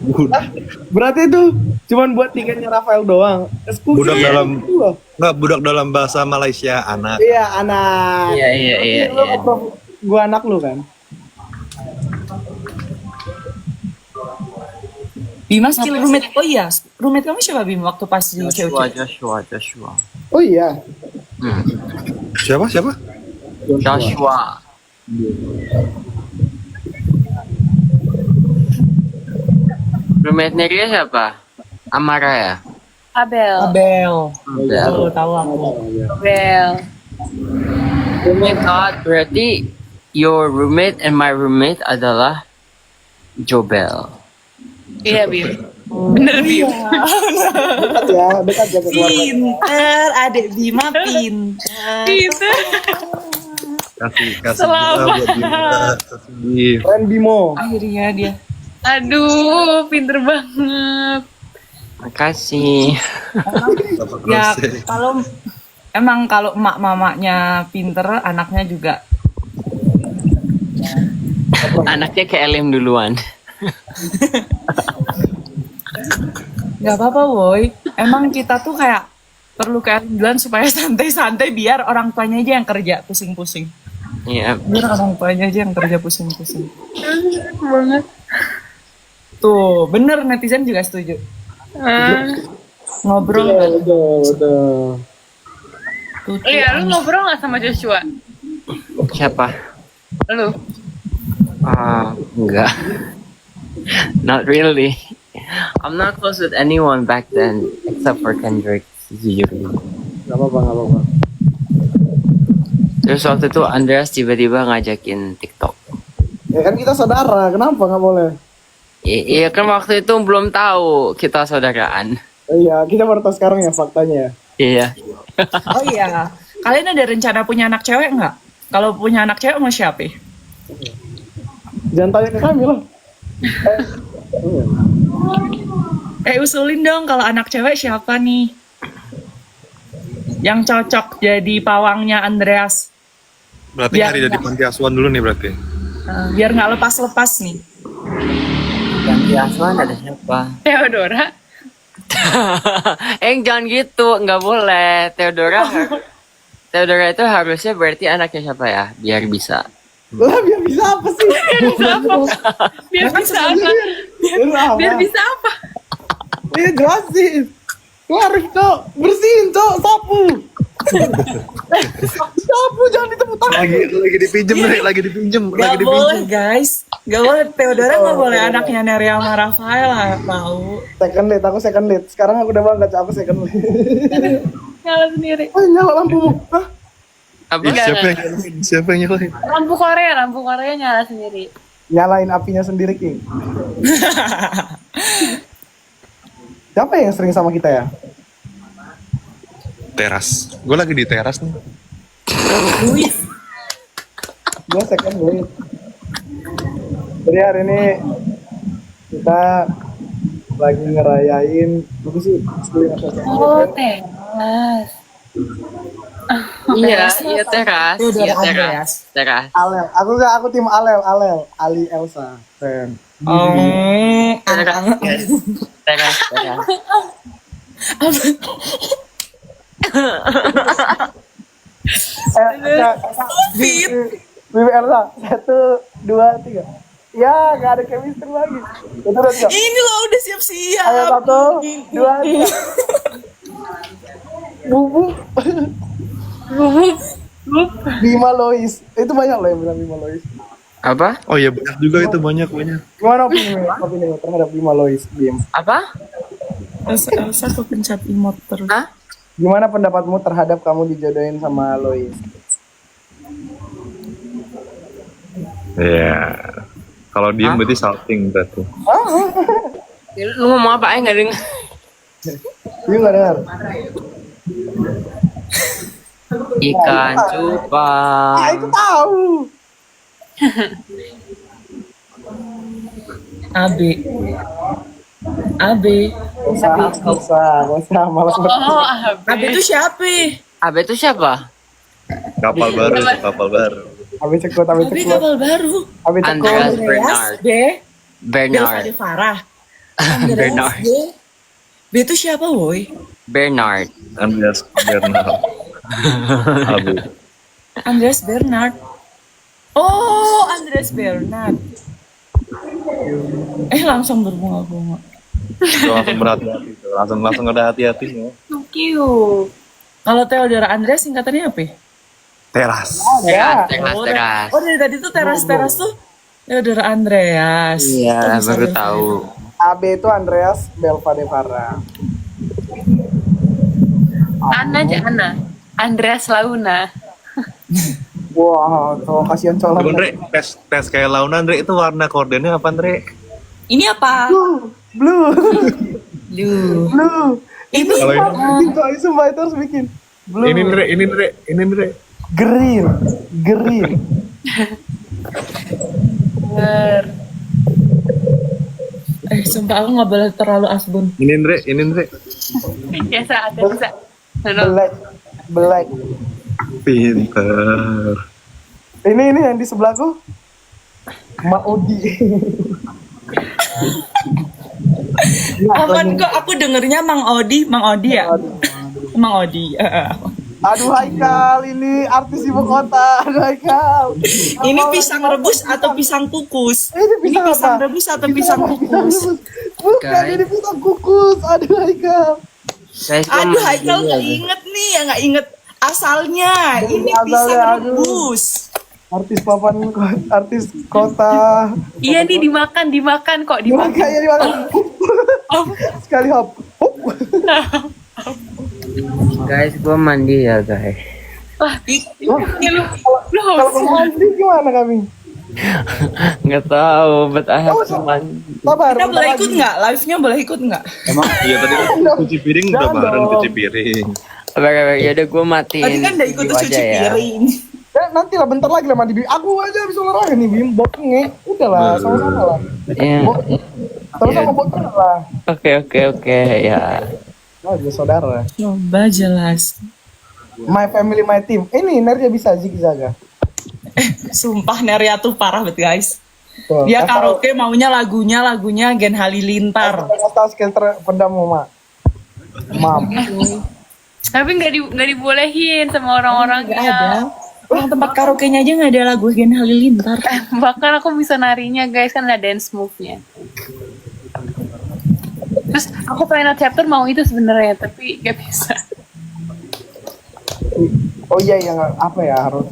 Berarti itu cuman buat tiketnya Rafael doang. Spooky Budak itu dalam loh. nggak budak dalam bahasa Malaysia anak. Iya, anak. Iya. Lu gua anak lu kan. Bima skill roommate. Oh iya, roommate kamu siapa Bim waktu pas di COC? Joshua. Oh iya. Siapa? Joshua. Roommate Neria siapa? Amara ya? Abel. Abel. Abel. Tahu aku. Abel. Oh my god, berarti your roommate and my roommate adalah Jobel. Iya, Bim. Bener, Bim. Dekat ya ke keluarga. Pinter, adik Bima pinter. Gitu. Kasih Selamat. buat Bima. Kasih. Keren Bimo. Akhirnya dia. Aduh, pinter banget. Makasih. Ya kalau emang kalau emak mamanya pinter, anaknya juga. Anaknya ke LM duluan. Nggak apa-apa, Boy. Emang kita tuh kayak perlu kayak duluan supaya santai-santai biar orang tuanya aja yang kerja pusing-pusing. Iya. Biar orang tuanya aja yang kerja pusing-pusing. Banget. Tuh, bener netizen juga setuju. Ngobrol Betul, kan. betul. Tuh, Iya, lu ngobrol gak sama Joshua? Siapa? Lu? Enggak. Not really. I'm not close with anyone back then except for Kendrick sejujurnya. Gak apa-apa. Terus waktu itu Andreas tiba-tiba ngajakin TikTok. Ya kan kita saudara, kenapa nggak boleh? Iya kan waktu itu belum tahu kita saudaraan. Iya, kita baru tahu sekarang ya faktanya. Iya. Oh iya, kalian ada rencana punya anak cewek nggak? Kalau punya anak cewek mau siapa? Jangan tanya ke kami lah. Usulin dong kalau anak cewek siapa nih? Yang cocok jadi pawangnya Andreas. Berarti Biar nyari dari panti asuhan dulu nih berarti. Biar nggak lepas-lepas nih. Yang di asuhan ada siapa? Theodora? Jangan gitu, nggak boleh. Theodora itu harusnya berarti anaknya siapa ya? Biar bisa. Lah biar bisa apa sih? Biar bisa apa? Biar bisa apa? Iya jelasin. Keluarin cok, bersihin cok, sapu. Sapu jangan ditepuk tangan. Lagi dipinjem nih, lagi dipinjem. Gak boleh guys, gak boleh. Theodora nggak boleh anaknya Neria sama Rafael lah, tahu. Second lead, aku second lead. Sekarang aku udah bangga, Cok, aku second lead. Nyala sendiri. Oh, nyala lampumu. Hah? Apa? Siapa yang nyalain? Lampu Korea nyala sendiri. Nyalain apinya sendiri, King. Siapa yang sering sama kita ya? Teras. Gue lagi di teras nih. Gue second lead. Jadi hari ini kita lagi ngerayain apa sih? Oh, teras. Iya teras. Theodora Iya teras. Andreas. Teras. Alel. Aku tim Alel. Ali Elsa. Fan. Teras. Bibi Elsa. 1, 2, 3. Ya, gak ada chemistry lagi. Itu udah tiga. Ini loh udah siap-siap. Ayo 1, 2, 3. Bubu. Bima Lois. Itu banyak loh yang bilang Bima Lois. Apa? Oh iya banyak juga itu banyak. Gimana opini terhadap Bima Lois, Bim? Apa? Elsa tuh pencet emot terus. Hah? Gimana pendapatmu terhadap kamu dijodohin sama Lois? Iya. Kalau diem berarti salting berarti. Lu ngomong apa? Nggak dengar. Bim nggak dengar? Ikan cupang. Itu tahu. AB. Usah, malas banget. Oh, AB itu siapa? Abe itu siapa? Kapal baru. Abi cekut. Tapi kapal baru. Abi cekut. Andreas Andreas, Bernard. B. Bernard. Belva Farah. Andreas, Bernard. B. B itu siapa, woi? Bernard. Andreas Bernard. Abu. Andreas Bernard. Oh, Andreas Bernard. Langsung berbunga-bunga. Itu langsung berhati-hati tuh. Langsung ada hati-hatinya. Thank you. Kalau Theodora Andreas singkatannya apa? Ya? Teras. Teras. Oh, dari tadi tuh teras tuh Theodora Andreas. Iya, baru tahu. AB itu Andreas Belva de Farah. Ana aja Ana. Andreas Launa. Wah, tuh kasihan colok. Andre, tes kayak Launa, Andre, itu warna kordennya apa, Andre? Ini apa? Blue. Ini Kalau Itu sumpah itu harus bikin. Blue. ini Andre. Green. Sumpah aku nggak boleh terlalu asbun. Ini Andre. Biasa ada bisa. No. Black. Pinter. Ini yang di sebelahku. Maudi. Apaan kok aku dengernya Mang Odi ya? Mang Odi. Aduh Haikal, ini artis ibu kota. Aduh Haikal. Ini pisang rebus atau pisang kukus? Ini pisang apa? rebus atau pisang kukus? Bukan, Guys. ini pisang kukus. Aduh Haikal. Guys, gua Aduh, mandi Haikal dulu nggak aja. inget nih, nggak inget asalnya. Ini Asalnya, pisang aduh. rebus. Artis kota. Iya nih dimakan kok dimakan. Dimakan ya dimakan. Sekali hop. Guys, gua mandi ya, guys. Ini lu Kalau kamu mandi gimana kami? Nggak tahu, but I have to mandi. Sabar. Kita bentar boleh lagi. ikut nggak? Live-nya boleh ikut nggak? Emang iya tadi kan cuci piring udah Jangan bareng dong. cuci piring. Ya udah gua matiin. Tadi kan udah ikut video cuci aja ya. piring. Nanti lah bentar lagi lah mandi. Aku aja habis olahraga nih Bim. Bokengnya. Udah lah, sama-sama lah. Iya. Sama-sama bokeng lah. Oke, ya. Oh, dia saudara. Coba jelas. My family, my team. Ini Nerja bisa zigzaga. Sumpah Neria tuh parah banget guys. Tuh, Dia karaoke maunya lagunya Gen Halilintar. Tahu skater pedang Mak. Mam. Tapi nggak dibolehin sama orang-orang Gak ada. Orang tempat karaoke-nya aja nggak ada lagu Gen Halilintar. Bahkan aku bisa narinya guys, kan ada dance move-nya. Terus aku final chapter mau itu sebenarnya tapi gak bisa. Oh iya yang apa ya harus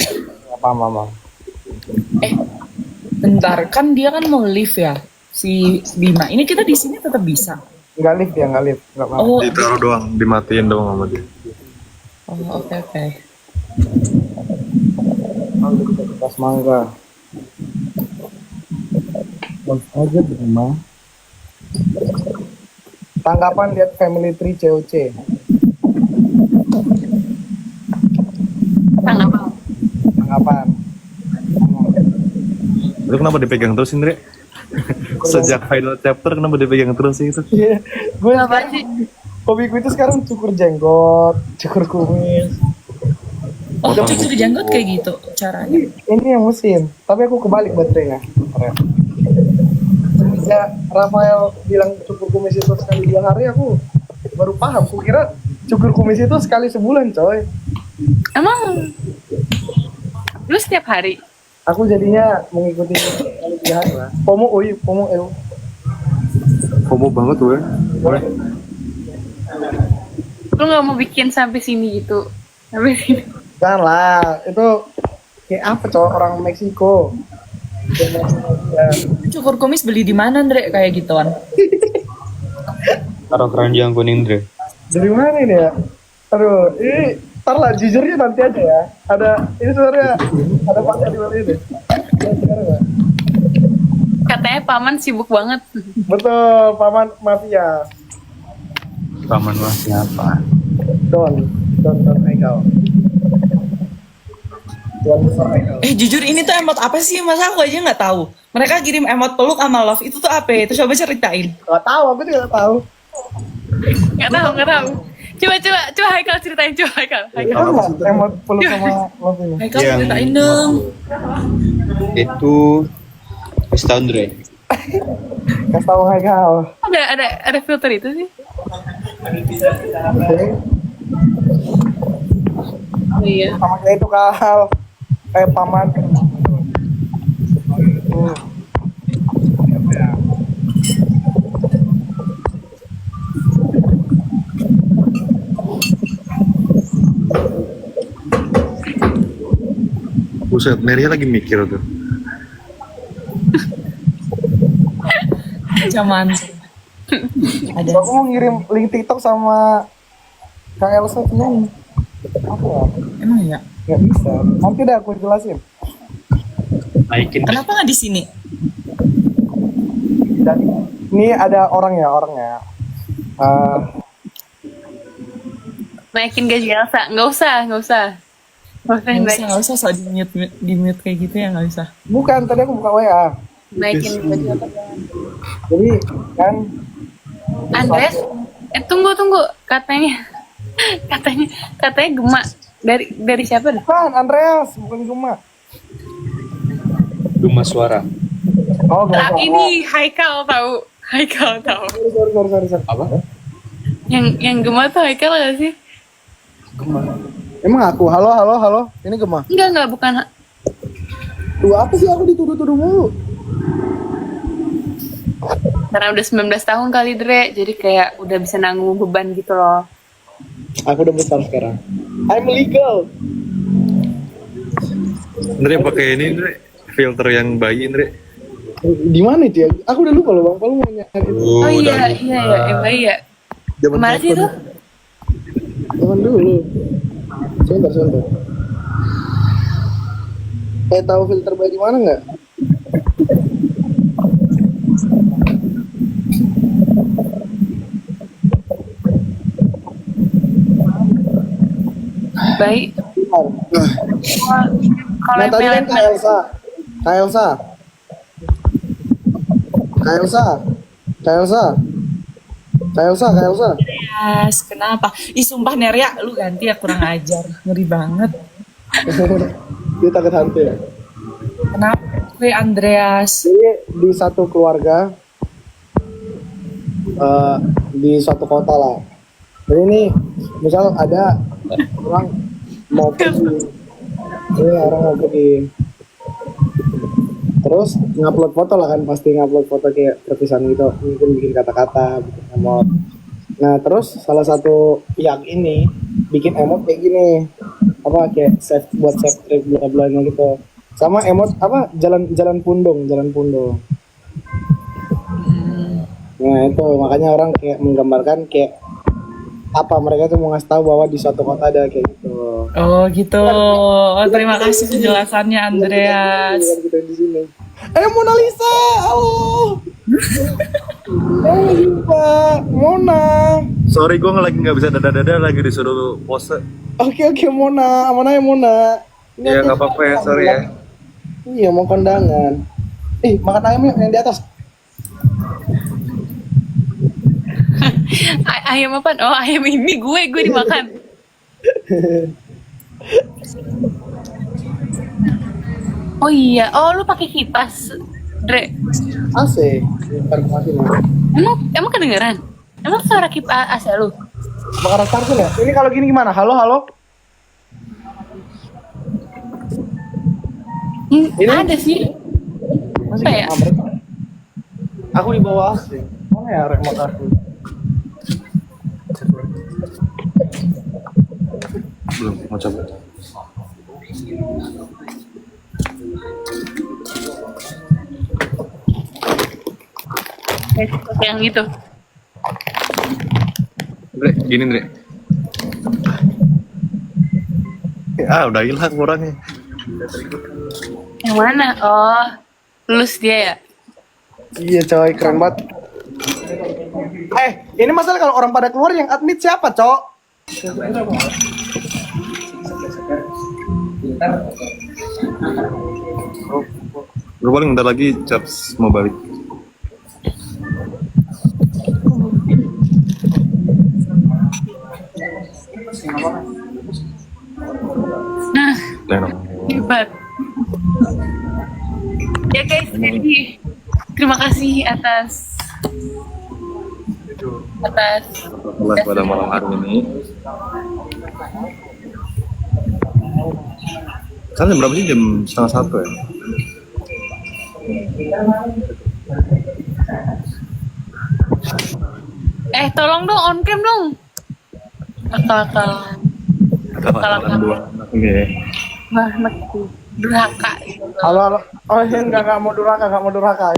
apa mama. Bentar, kan dia kan mau live ya si Bima. Ini kita di sini tetap bisa. Nggak lift ya nggak lift nggak apa. Oh, Ditaruh doang, dimatiin doang sama dia. oke. Pas mangga. Bos aja di rumah. Tanggapan lihat Family Tree COC. Tanggapan. Itu kenapa dipegang terus Indre? Sejak final chapter kenapa dipegang terus sih itu? Iya, gue Apa sih? hobiku itu sekarang cukur jenggot, cukur kumis. Oh, cukur janggut kayak gitu caranya. Ini yang mesin, tapi aku kebalik baterainya. Keren. Semenjak Rafael bilang cukur kumis itu sekali 2 hari, aku baru paham. Aku kira cukur kumis itu sekali sebulan, coy. Emang lu setiap hari? Aku jadinya mengikuti sekali 3 hari lah. FOMO. FOMO banget tuh ya. Lu nggak mau bikin sampai sini gitu? Sampai sini. Jangan lah, itu kayak apa cowok orang Meksiko. Ya. Cukur kumis beli di mana, Andre? Kayak gituan. Taruh keranjang kuning Dre. Dari mana ini ya? Aduh, ini ntar lah jujurnya nanti aja ya. Ini sebenarnya ada fakta di mana ini. Ya, sekarang ya. Katanya paman sibuk banget. Betul, paman mafia. Paman lah siapa? Don Haikal. Don Haikal. Jujur ini tuh emot apa sih? Masa aku aja nggak tahu. Mereka kirim emot peluk sama love itu tuh apa? Itu coba ceritain. Gak tahu, aku juga gak tahu. Nggak tahu. Coba Haikal ceritain, coba Haikal. Itu nggak emot peluk sama Love ini? Haikal Yang- ceritain dong. Itu Pesta Andre. Kasih tahu Haikal. Ada filter itu sih. Oh iya. Sama kayak itu Kal. Kayak paman. Buset, Neria lagi mikir tuh. Zaman. Ada. Aku mau ngirim link TikTok sama Kak Elsa cuman apa ya? Emang ya? Nggak bisa. Nanti dah aku jelasin. Naikin. Kenapa nggak di sini? Dan ini ada orangnya. Naikin gaji Elsa. Nggak usah. Nggak usah Nggak usah soal di mute kayak gitu ya, nggak usah. Bukan, tadi aku buka WA. naikin gaji Elsa. Jadi kan Andres, tunggu. Katanya gemak. Dari siapa dah? bukan Andreas, bukan Guma. Duma suara. Oh, Ah, Guma. ini Haikal tahu. Sorry. Apa? Yang gemak tuh Haikal gak sih? Emang aku, halo, ini Gema. Enggak, bukan. Tuh apa sih aku dituduh-tuduh mulu? Karena udah 19 tahun kali, Dre. Jadi kayak udah bisa nanggung beban gitu loh. Aku udah besar sekarang. I'm legal. Andre pakai ini, Andre. Filter yang bayi, Andre. Di mana itu ya? Aku udah lupa loh, Bang. Kalau mau nyari itu. Oh iya, yang baik ya. Kemana sih itu? Jangan dulu. Sebentar. Tahu filter bayi di mana nggak? Baik. Kalau Nah yang tadi kan pelet Kak Elsa. Yes, kenapa? Ih sumpah Neria, lu ganti ya, kurang ajar. Ngeri banget. Dia takut hantu ya. Kenapa? Gue Andreas. Jadi di satu keluarga, di suatu kota lah. Jadi ini misal ada orang mau pergi, terus ngupload foto lah kan, pasti ngupload foto kayak perpisahan gitu, mungkin bikin kata-kata, bikin emot. Nah terus salah satu yang ini bikin emot kayak gini, apa kayak save trip bla bla gitu, sama emot apa jalan pundung. Nah itu makanya orang kayak menggambarkan kayak apa mereka tuh mau ngasih tahu bahwa di suatu kota ada kayak gitu. Oh gitu. Oh, terima kasih penjelasannya Andreas. Kita di sini. Mona Lisa, halo. Pak Mona. Sorry, gue lagi nggak bisa dada-dada, lagi disuruh pose. Oke, Mona. Amanah ya Mona. Ya nggak apa-apa ya, sorry ya. Iya mau kondangan. Makan ayam yuk yang di atas. ayam apa? Oh, ayam ini gue dimakan. Oh iya, lu pakai kipas, Dre. AC. Ntar mati mah. Emang kedengeran? Emang suara kipas AC lu? Bakar charger ya? Ini kalau gini gimana? Halo? Ini? Ada sih. Masih Apa ya? Aku di bawah AC. Mana ya remote aku? Belum, mau coba. Yang gitu. Andre, gini Andre. Udah hilang orangnya. Yang mana? Oh, lulus dia ya? Iya coy, keren banget. Ini masalah kalau orang pada keluar yang admit siapa, Cok? Gue paling bentar lagi Chaps mau balik. Nah, Enak. hebat. Ya guys, jadi terima kasih atas Kelas pada malam hari ini. Sekarang jam berapa sih? Jam 12:30 ya? tolong dong on cam dong. Akal-akal. Kata-kata dua anak ini ya. Wah, anakku durhaka. Halo. Oh iya, nggak mau durhaka ya. Nggak mau durhaka.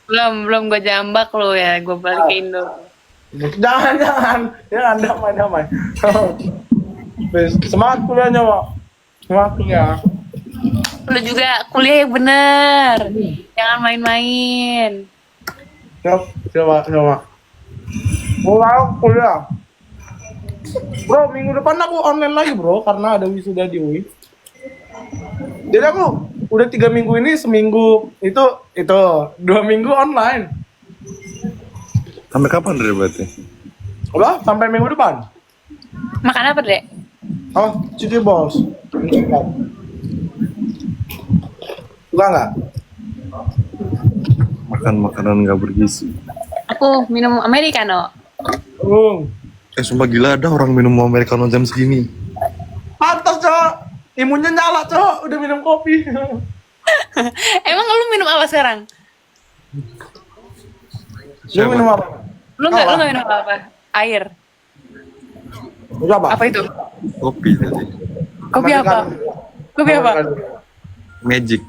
Belum gue jambak lo ya, gue balik ke Indo. Jangan, damai. Semangat kuliahnya, Wak. Semangat kuliah. Lo juga kuliah yang bener, jangan main-main. Coba. Mulai kuliah. Bro, minggu depan aku online lagi, bro, karena ada wisuda di UI. Jadi aku udah 3 minggu ini, seminggu itu 2 minggu online. Sampai kapan dari berarti? Udah sampai minggu depan. Makan apa, Dek? Oh, City Balls. Suka nggak? Makan makanan nggak bergizi. Aku minum americano. Sumpah gila ada orang minum americano jam segini. Pantas, Cok. Imunnya nyala, Cok. Udah minum kopi. Emang lu minum apa sekarang? Lu minum apa? Lu nggak minum apa? Air. Lu apa? Apa itu? Kopi tadi. Kopi apa? Kopi apa? Magic.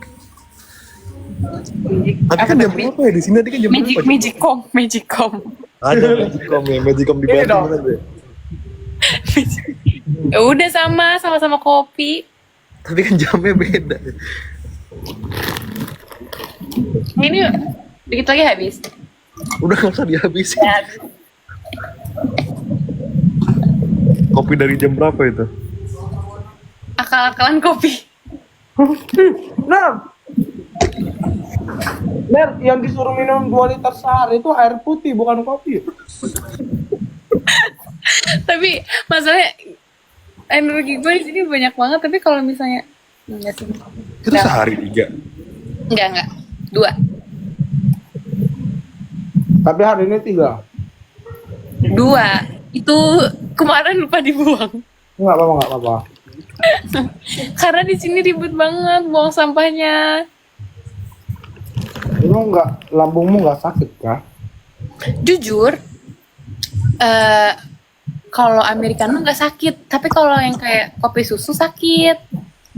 Tapi kan jam berapa ya? Di sini tadi kan jam berapa? Magicom. Ada Magicom ya, Magicom di Ini Bandung dong. ada. Ya udah sama-sama kopi. Tapi kan jamnya beda. Ini dikit lagi habis. Udah nggak usah dihabisin. Kopi dari jam berapa itu? Akal-akalan kopi. Ner, yang disuruh minum 2 liter sehari itu air putih, bukan kopi. Tapi masalahnya energi gue di sini banyak banget. Tapi kalau misalnya enggak sih. Itu sehari 3. Enggak. 2. Tapi hari ini 3. 2. Itu kemarin lupa dibuang. Nggak apa-apa. Karena di sini ribet banget buang sampahnya. Lu lambungmu nggak sakit kah? Jujur, kalau americano nggak sakit, tapi kalau yang kayak kopi susu sakit.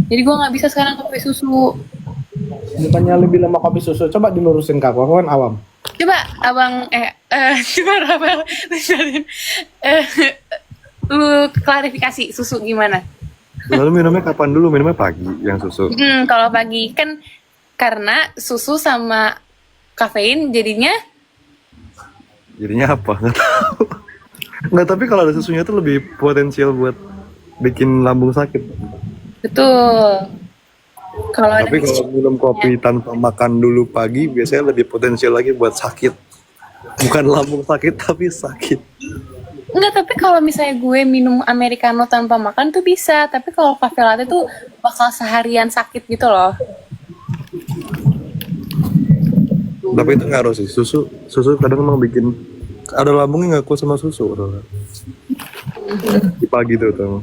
Jadi gue nggak bisa sekarang kopi susu. Bukannya lebih lama kopi susu? Coba dilurusin kak, aku kan awam. Coba abang, coba Rafael, lu klarifikasi susu gimana? Lalu minumnya kapan dulu? Minumnya pagi yang susu. Kalau pagi kan karena susu sama kafein jadinya Jadinya apa? Nggak tahu. Nggak, tapi kalau ada susunya tuh lebih potensial buat bikin lambung sakit. betul. Kalau Tapi kalau minum kopi tanpa makan dulu pagi, biasanya lebih potensial lagi buat sakit. Bukan lambung sakit, tapi sakit. enggak, tapi kalau misalnya gue minum americano tanpa makan tuh bisa, tapi kalau cafe latte tuh bakal seharian sakit gitu loh. Tapi itu ngaruh sih. Susu kadang emang bikin ada lambungnya nggak kuat sama susu. Di pagi tuh.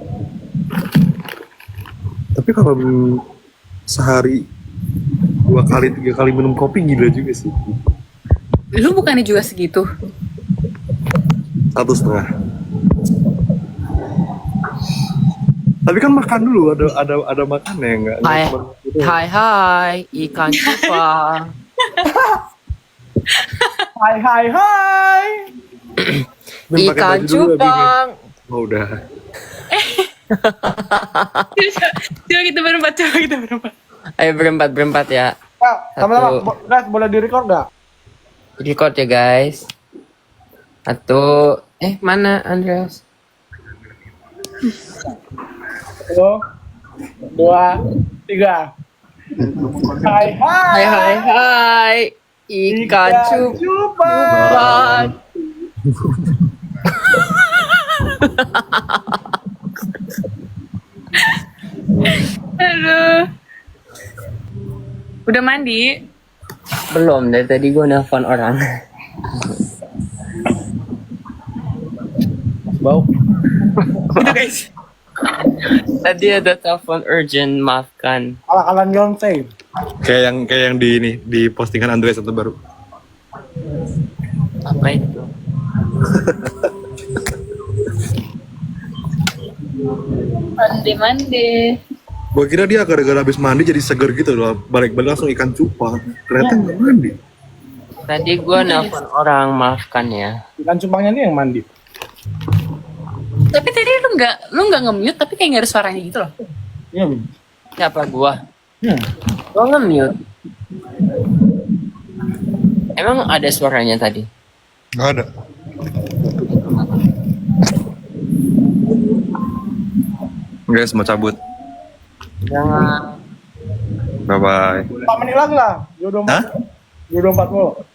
Tapi kalau sehari 2 kali 3 kali minum kopi gila juga sih. Lu bukannya juga segitu? 1,5. Tapi kan makan dulu, ada makannya nggak? Hai, ikan cupang. Hai. Min, pakai Ikan baju dulu, Abi, Min. cupang. Oh, udah. Coba kita berempat. Ayo berempat ya. Kak, sama-sama. Guys, boleh di-record nggak? Record ya guys. 1. Mana Andreas? 1, 2, 3. Hai. Ikan cupang. Cupang. Aduh. Udah mandi? Belum, dari tadi gue nelfon orang. Bau. Gitu guys. Tadi ada telepon urgent, maafkan. Ala-alan Beyonce. Kayak yang di ini di postingan Andreas itu baru. Apa itu? Mandi. Gua kira dia gara-gara habis mandi jadi seger gitu loh. Balik-balik langsung ikan cupang. Ternyata nggak mandi. Tadi gue nelfon orang, maafkan ya. Ikan cupangnya nih yang mandi. Tapi tadi lu nggak nge-mute tapi kayak nggak ada suaranya gitu loh. Iya. Siapa gua? Hmm. Gua nge-mute. Emang ada suaranya tadi? Nggak ada. Guys, mau cabut. Jangan. Bye bye. 4 menit lagi lah. Hah? Jodoh 40.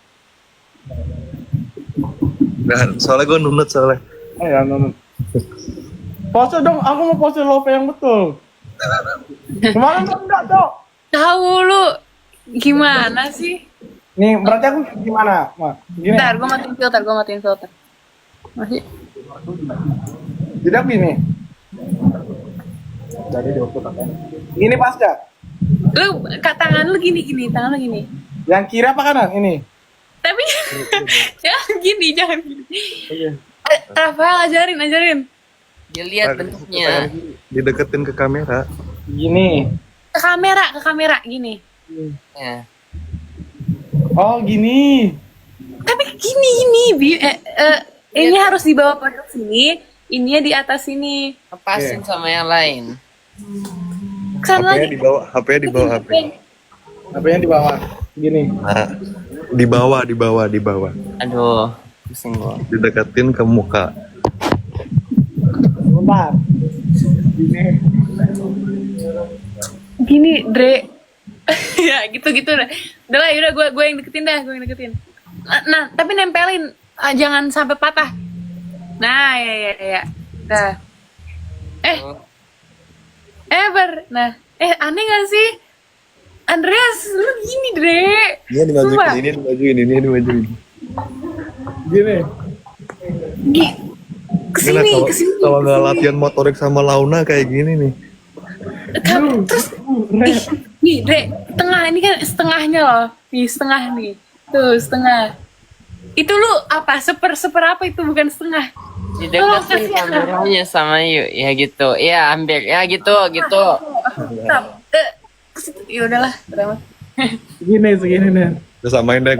Nah, soalnya gue nunut soalnya. Oh ya, nonton. Pose dong, aku mau pose love yang betul. Kemarin kan enggak, Cok. Tahu lu gimana sih? Nih, berarti aku gimana? Ma, gini. Bentar, gue matiin filter. Masih. Jadi aku gini. Jadi di waktu katanya. Gini pas gak? Lu tangan lu gini, tangan lu gini. Yang kiri apa kanan? Ini. Tapi jangan gini. Oke. Rafael ajarin. Dilihat bentuknya. Dideketin ke kamera. Gini. Ke kamera gini. Ya. Oh, gini. Tapi gini. Ini harus dibawa pada sini, ininya di atas sini. Lepasin sama yang lain. Kesana HP-nya lagi. di bawah, HP-nya di bawah HP. HP-nya di bawah. Gini. Nah, di bawah. Aduh, pusing gua. Dideketin ke muka. Bentar. Gini. Gini, Dre. Ya, gitu dah. Udah lah, yaudah gue yang deketin dah, Nah, tapi nempelin, jangan sampai patah. Nah, ya. Nah. Nah, aneh gak sih? Andreas, lu gini, Dre. Ini Sumpah. dimajuin, ini dimajuin. Gini. Gila, Kesini. kalau nggak latihan motorik sama Launa kayak gini nih. Terus, nih, Dre, ini kan setengahnya loh. Nih, setengah nih. Tuh, setengah. Itu lu apa? Seper apa itu? Bukan setengah. Dideketin kameranya sama yuk. Ya gitu. Ya, hampir. Ya gitu. Stop. Ya udahlah, udah. Segini nih. Gue samain deh.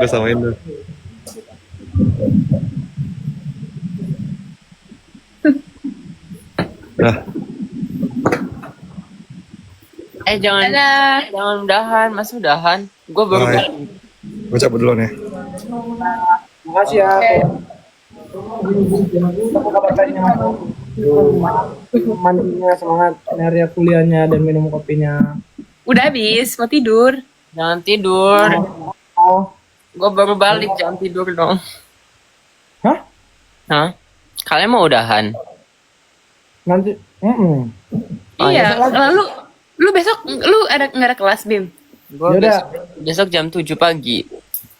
Nah, jangan udahan. Masa udahan? Gue baru Bye. balik. gue cabut duluan ya. Makasih ya. Apa kabar tanya? Mandinya semangat, Neria kuliahnya dan minum kopinya. Udah habis, mau tidur. Jangan tidur. Oh, Gue baru balik, jangan tidur dong. hah? Kalian mau udahan? Nanti. Oh, Iya, lalu lu besok nggak ada kelas, Bim? Gue Yaudah. besok jam 7 pagi.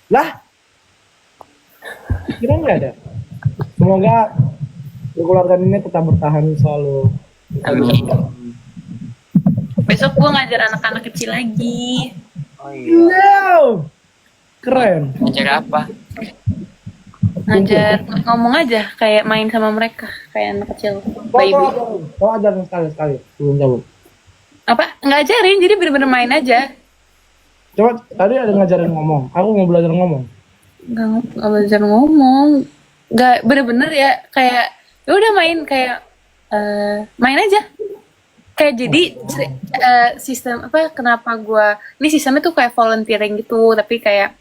Lah? Kira nggak ada. Semoga keluarga ini tetap bertahan selalu. Amin. Besok gua ngajar anak-anak kecil lagi. Oh iya. Wow, keren. Ngajar apa? Ngajar ngomong aja, kayak main sama mereka, kayak anak kecil. Baby. Kau ajarin sekali sebelum cabut. Apa? Ngajarin, jadi bener-bener main aja. Coba tadi ada ngajarin ngomong. Aku mau belajar ngomong. Nggak belajar ngomong. Nggak bener-bener ya, kayak ya udah main kayak main aja. Kayak jadi sistem apa? Kenapa ini sistemnya tuh kayak volunteering gitu, tapi kayak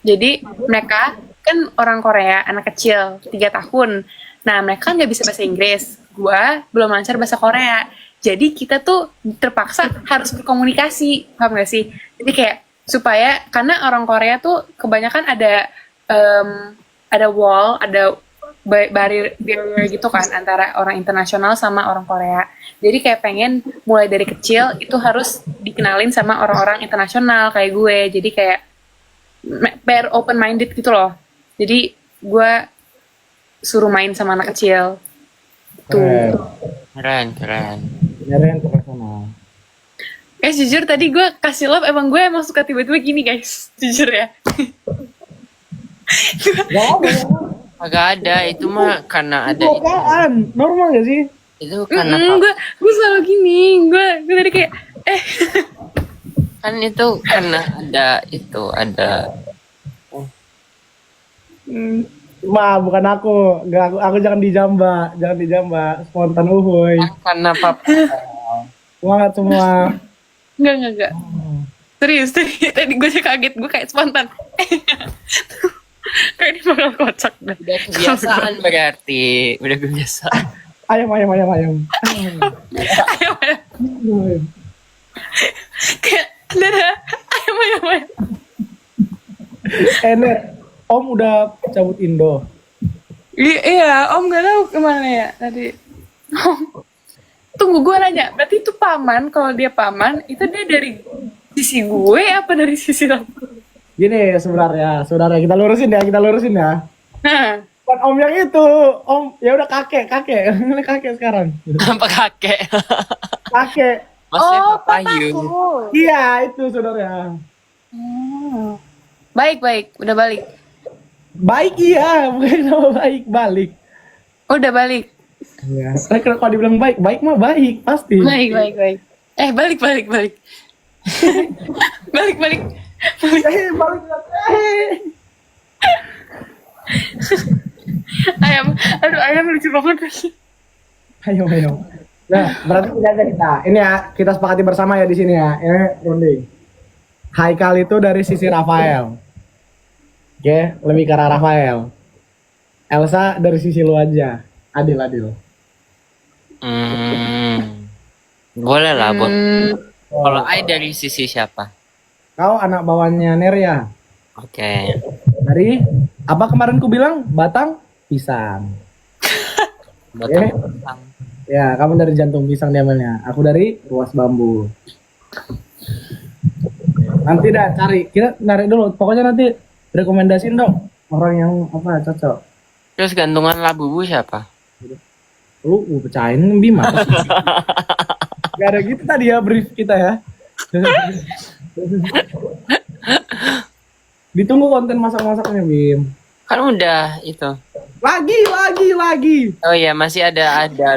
jadi mereka kan orang Korea, anak kecil 3 tahun. Nah mereka nggak bisa bahasa Inggris. Gua belum lancar bahasa Korea. Jadi kita tuh terpaksa harus berkomunikasi, paham gak sih? Jadi kayak karena orang Korea tuh kebanyakan ada wall, ada barrier gitu kan antara orang internasional sama orang Korea. Jadi kayak pengen mulai dari kecil itu harus dikenalin sama orang-orang internasional kayak gue. Jadi kayak pair open minded gitu loh. Jadi gue suruh main sama anak kecil. Tuh. Keren, keren. Nyari yang profesional. Guys, jujur tadi gue kasih love emang gue emang suka tiba-tiba gini guys. Jujur ya. Agak ada, itu mah karena ada itu. Apaan? Normal gak sih? Itu karena gue selalu gini. Gue tadi kayak kan itu karena ada Ma, bukan aku. Enggak, aku jangan dijamba. Spontan uhuy. karena papa. Semangat semua. Enggak. Serius, tadi gue sih kaget, gue kayak spontan. Kayak ini bakal kocak dah. Udah kebiasaan berarti, udah kebiasaan. Ayam. Kayak dadah, ayam. Ner, Om udah cabut Indo. Iya, Om gak tahu kemana ya tadi. Tunggu gue nanya, berarti itu paman, kalau dia paman, itu dia dari sisi gue apa dari sisi lo? Gini sebenarnya kita lurusin ya. Nah, Bukan Om yang itu, Om ya udah kakek sekarang. Apa kakek? Kakek. Maksudnya papayu. Iya itu saudara. Baik, udah balik. Baik iya, bukan nama baik balik. Oh, udah balik. Iya. Kalau dibilang baik mah baik pasti. Baik. Balik. Balik. Balik. Ayam lucu banget. Ayo. Nah, berarti tidak ada kita. Ini ya, kita sepakati bersama ya di sini ya. Ini runding. Haikal itu dari sisi Rafael. Oke, lebih ke arah Rafael. Elsa dari sisi lu aja. Adil. Boleh lah, Bot. Kalau I dari sisi siapa? Kau anak bawahnya Neria. Oke. Dari apa kemarin ku bilang? Batang pisang. Batang Oke. pisang. Ya, kamu dari jantung pisang diambilnya. Aku dari ruas bambu. Nanti dah cari. Kita narik dulu. Pokoknya nanti rekomendasiin dong orang yang apa cocok. Terus gantungan labubu siapa? Lu pecahin Bima. Gak ada gitu tadi ya brief kita ya. Ditunggu konten masak-masaknya Bim. Kan udah itu. Lagi. Oh iya, masih ada 5.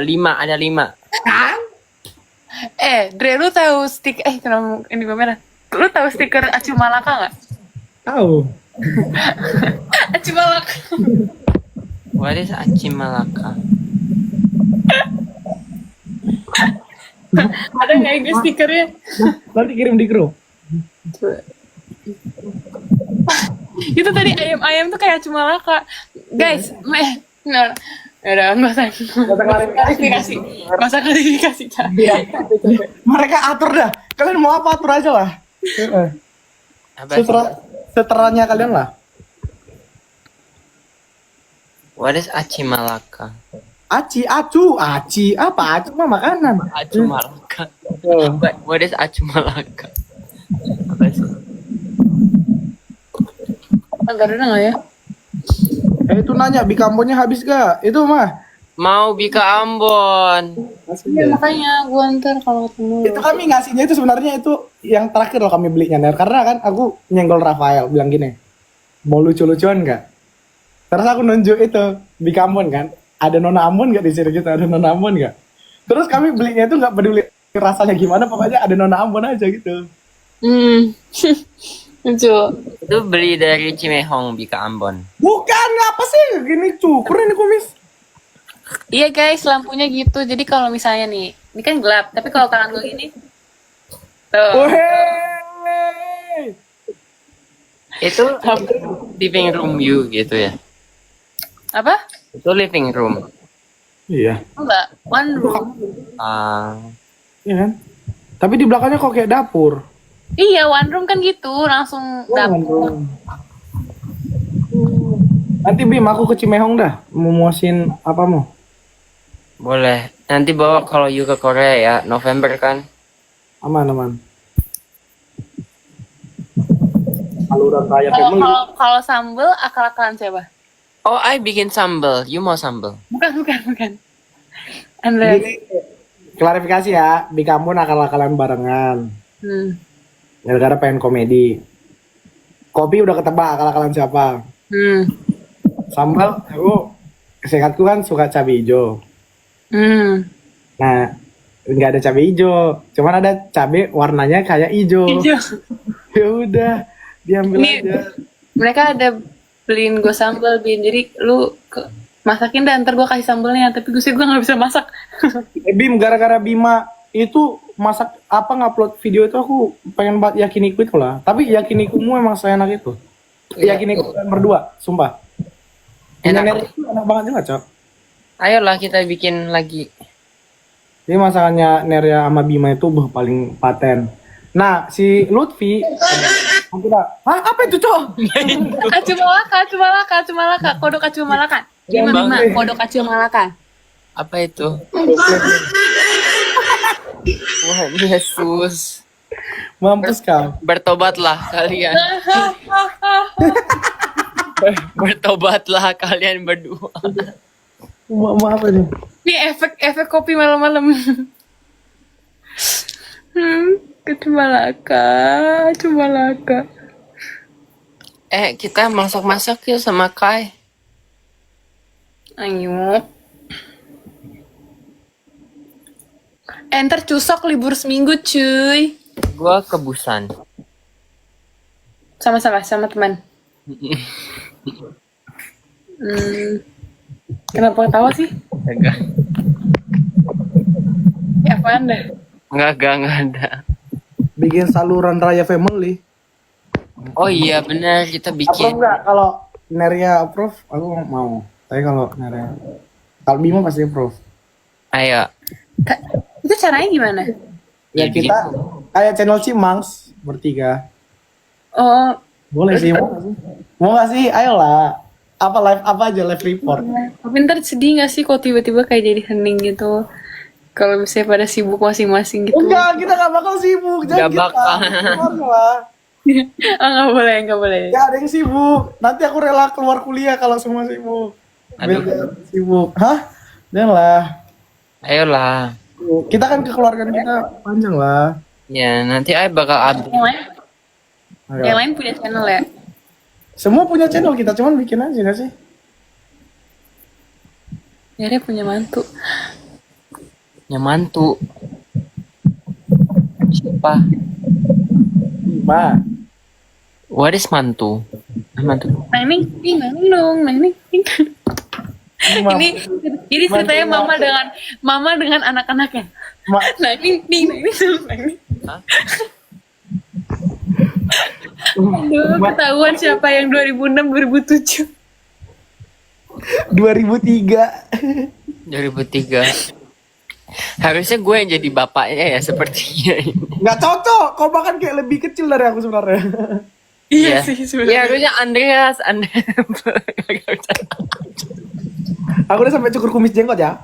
Dre, lu tahu kenapa ini gue merah? Lu tahu stiker Acu Malaka nggak? Tahu. Acu Malaka. What is Aci Malaka? Ada nggak ini stikernya? Nanti kirim di grup. Itu tadi ayam tuh kayak Acu Malaka. Guys, nah, udah nggak usah klarifikasi. Mereka atur dah. Kalian mau apa atur aja lah. Apa sih? Seteranya kalian lah. What is Aci Malaka? Aci, apa? Aci mah makanan. Acu Malaka. Oh. What is Acu Malaka? Apa sih? Enggak ada nggak ya? Itu nanya Bikambonya habis gak? Itu mah. Mau Bika Ambon. Ya, makanya gue ntar kalau ketemu. Itu kami ngasihnya itu sebenarnya itu yang terakhir loh kami belinya Ner. Karena kan aku nyenggol Rafael bilang gini, mau lucu-lucuan gak? Terus aku nunjuk itu Bikambon kan, ada Nona Ambon gak di sini gitu, ada Nona Ambon gak? Terus kami belinya itu gak peduli rasanya gimana, pokoknya ada Nona Ambon aja gitu. Lucu. Itu beli dari Cimehong Bika Ambon. Bukan, apa sih? Gini cukur ini kumis. Iya guys, lampunya gitu. Jadi kalau misalnya nih, ini kan gelap, tapi kalau tangan gue gini, tuh. Weh. Itu living room you gitu ya? Apa? Itu living room. Iya. Enggak, one room. Iya kan? Tapi di belakangnya kok kayak dapur. Iya, one room kan gitu, langsung dapur. Nanti Bim, aku ke Cimehong dah. Mau muasin apa mau? Boleh. Nanti bawa kalau you ke Korea ya, November kan? Aman. Saluran raya Kalau family. kalau sambel akal-akalan siapa? Oh, I bikin sambal. You mau sambal? Bukan. Andre. Gini, klarifikasi ya, di kampung akal-akalan barengan. Hmm. Gara-gara pengen komedi. Kopi udah ketebak akal-akalan siapa. Hmm. Sambal, aku seingatku kan suka cabai hijau. Hmm. Nah, nggak ada cabai hijau, cuman ada cabai warnanya kayak hijau. Hijau. Ya udah, diambil Ini aja. mereka ada beliin gue sambal, Bin. Jadi lu masakin dah, ntar gue kasih sambalnya. Tapi gue nggak bisa masak. Bim, gara-gara Bima itu masak apa ngupload video itu aku pengen buat yakiniku itu lah. Tapi yakinikumu emang seenak itu. Iya. Yakiniku kalian berdua, sumpah. Enak. Nenek itu enak banget juga, Cok. Ayolah kita bikin lagi. Jadi masakannya Neria sama Bima itu paling paten. Nah, si Lutfi hah, apa itu, Cok? Kacu malaka. Kodok kacu malaka. Gimana, Bang. kodok kacu malaka? Apa itu? Wah, Yesus. Mampus kau. Bertobatlah kalian. Bertobatlah kalian berdua. Mau apa nih? Ini efek kopi malam-malam. Kacu malaka. Kita masak-masak yuk sama Kai. Ayo. Ntar cusok libur seminggu, cuy. Gua ke Busan. Sama teman. Kenapa ketawa sih? Enggak. Ya apaan dah? Enggak ada. Bikin saluran raya family. Oh iya benar, kita Approve bikin. nggak? Kalau Neria approve, aku mau. Tapi kalau Neria, kalau Bima pasti approve. Ayo. Itu caranya gimana? Ya Ya, kita kayak channel Cimangs bertiga. Oh, Boleh sih, mau nggak sih? Mau nggak sih? Ayolah. Apa live apa aja live report. tapi ntar sedih gak sih kalau tiba-tiba kayak jadi hening gitu? Kalau misalnya pada sibuk masing-masing gitu. Enggak, kita nggak bakal sibuk. Nggak Jangan bakal. lah. Ah, nggak boleh. Ya ada yang sibuk. Nanti aku rela keluar kuliah kalau semua sibuk. Biar Aduh. dia sibuk. Hah? Janganlah. Ayolah. Kita kan kekeluargaan kita panjang lah. Ya, nanti I bakal update. Ayo. Yang lain punya channel ya? Semua punya channel kita, cuman bikin aja gak sih? Ya dia punya mantu. Mantu. Siapa? Ma. What is mantu? Mantu. Neng dong. Ini ceritanya mama dengan anak-anaknya. Ma. Neng. Aduh, ketahuan siapa yang 2006 2007. 2003. 2003. Harusnya gue yang jadi bapaknya ya sepertinya ini. Nggak cocok, kau bahkan kayak lebih kecil dari aku sebenarnya. Iya sih Ya sebenarnya. harusnya Andreas. Aku udah sampai cukur kumis jenggot ya.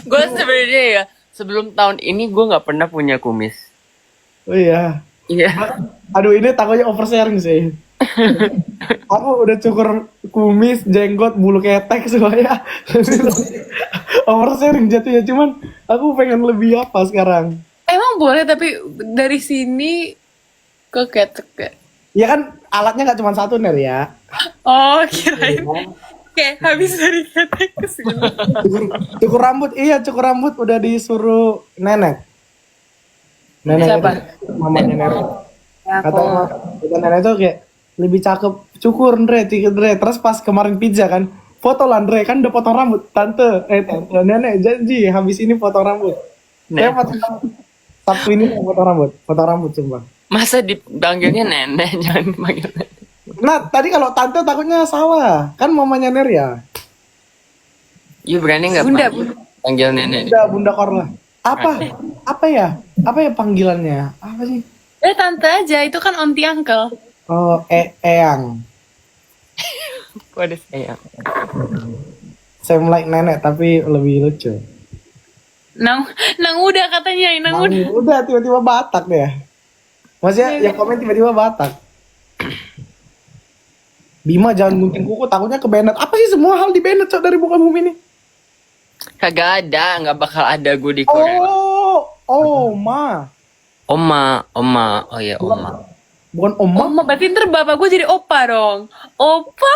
Gue sebenarnya ya sebelum tahun ini gue nggak pernah punya kumis. Oh iya. Iya. Aduh ini takutnya oversharing sih. Aku udah cukur kumis, jenggot, bulu ketek semuanya. Oversharing jatuhnya, cuman aku pengen lebih apa sekarang. Emang boleh tapi dari sini ke ketek. Ya kan alatnya nggak cuma satu Ner ya. Oh, kirain kayak habis dari ketek ke sini. Cukur rambut, iya cukur rambut udah disuruh nenek. Nenek Siapa? itu mamanya Nenek. Ya, Kata nenek itu kayak lebih cakep cukur Andre, terus pas kemarin pizza kan foto lah Andre kan udah potong rambut tante nenek janji habis ini potong rambut. Saya potong rambut. Sabtu ini mau potong rambut sumpah. Masa dipanggilnya nenek, jangan dipanggil nenek. Nah tadi kalau tante takutnya salah kan mamanya Ner ya. You berani nggak Bunda, panggil nenek? Bunda Korla. Apa ya panggilannya apa sih? tante aja, itu kan onti uncle. Oh eyang. What is AM? Same like nenek tapi lebih lucu. Nang udah katanya, nang udah. Udah tiba-tiba Batak deh. Maksudnya yang komen tiba-tiba Batak. Bima jangan gunting kuku, takutnya ke banned. Apa sih semua hal di banned Cok dari muka bumi ini? Kagak ada, nggak bakal ada gue di Korea. Oma. Oma. Oh ya, Oma. Bukan Oma. Oma, berarti ntar bapak gue jadi opa dong. Opa.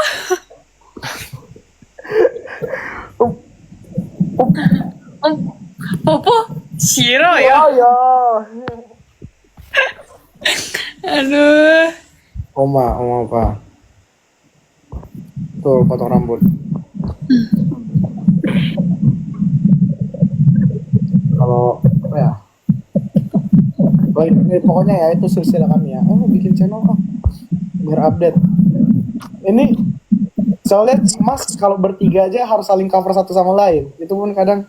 Popo, Shiro ya. Ya. Aduh. Oma apa? Tuh, potong rambut. Kalau apa ya? Pokoknya ya itu silsilah kami ya. Bikin channel biar update. Ini soalnya Mas kalau bertiga aja harus saling cover satu sama lain. Itu pun kadang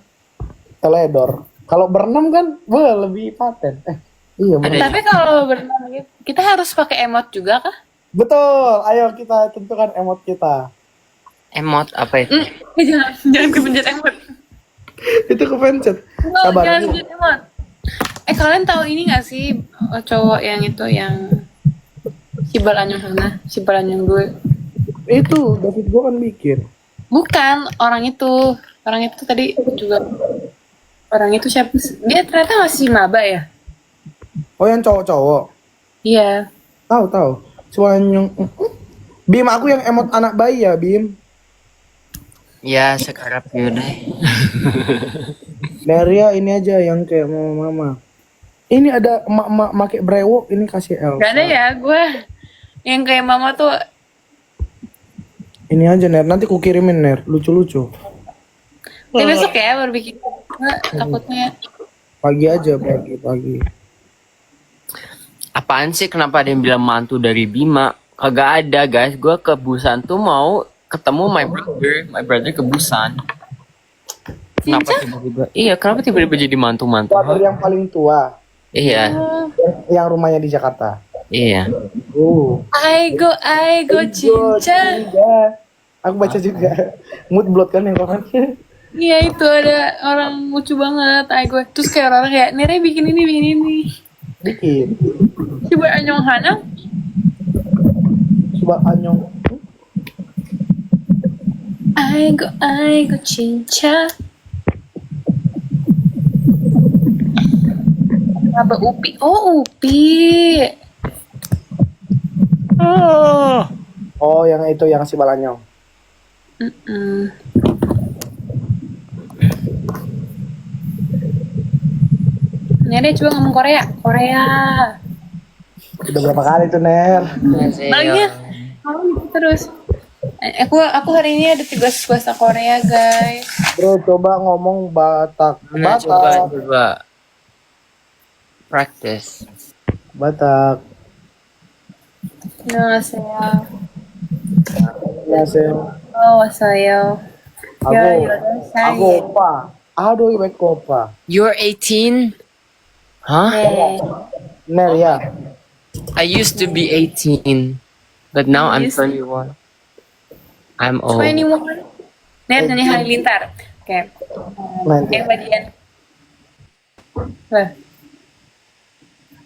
teledor. Kalau berenam kan, lebih paten. Iya benar. Tapi kalau berenang gitu, kita harus pakai emot juga kah? Betul. Ayo kita tentukan emot kita. Emot apa itu? Jangan kepencet emot. Itu kepencet. Sabar. Jangan kepencet emot. Kalian tahu ini gak sih cowok yang itu yang Sibal Anyong sana, Sibal Anyong gue. Itu David gue kan mikir. Bukan orang itu tadi juga orang itu siapa? Dia ternyata masih maba ya? Oh yang cowok-cowok. Iya. Tahu. Cuma yang Bim aku yang emot anak bayi ya Bim. Ya sekarang yaudah. Daria ini aja yang kayak mama. Ini ada emak-emak make brewok ini kasih Elsa. Gak ada ya gue yang kayak mama tuh. Ini aja Ner, nanti ku kirimin Ner, lucu-lucu. Besok ya baru bikin. Takutnya. Pagi aja pagi. Apaan sih kenapa ada yang bilang mantu dari Bima? Kagak ada guys, gue ke Busan tuh mau ketemu my brother ke Busan. Kenapa tiba-tiba? Iya, kenapa tiba-tiba jadi mantu-mantu? Brother yang paling tua. Iya, Yang rumahnya di Jakarta. iya. I go cinca. Aku baca juga. Mood blood kan yang komen. Iya itu ada orang lucu banget. Gue terus kayak orang kayak Nere bikin ini. Dikit. Coba Anyong Hanang. Coba Anyong. I go cinca. Apa Upi? Oh Upi. Oh yang itu yang si Balanyong. Nere coba ngomong Korea. Udah berapa kali tuh Ner? Palingnya ngomong terus. Aku hari ini ada tugas bahasa Korea guys. Bro coba ngomong Batak. Nah, coba. Practice. Batak. Annyeonghaseyo. Annyeonghaseyo. Wassayo. Aku opa. Aduh baik opa. You're 18? Huh? Ner ya. I used to be 18, but now I'm 21. I'm old. 21. Ner nyanyi Halilintar. Oke. Nanti. Bagian.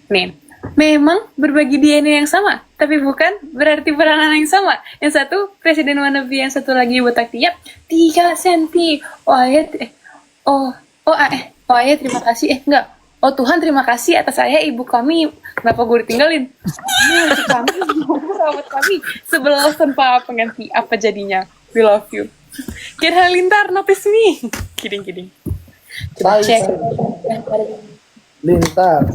Nih. Memang berbagi DNA yang sama, tapi bukan berarti peranan yang sama. Yang satu presiden wannabe, yang satu lagi botak tiap 3 cm. Oh ayah terima kasih. Enggak. Oh Tuhan terima kasih atas saya ibu kami. Kenapa gue ditinggalin? Kami, sahabat kami. 11 tanpa pengganti. Apa jadinya? We love you. Kira Halilintar, notice me. Kidding. Coba cek. Lintar.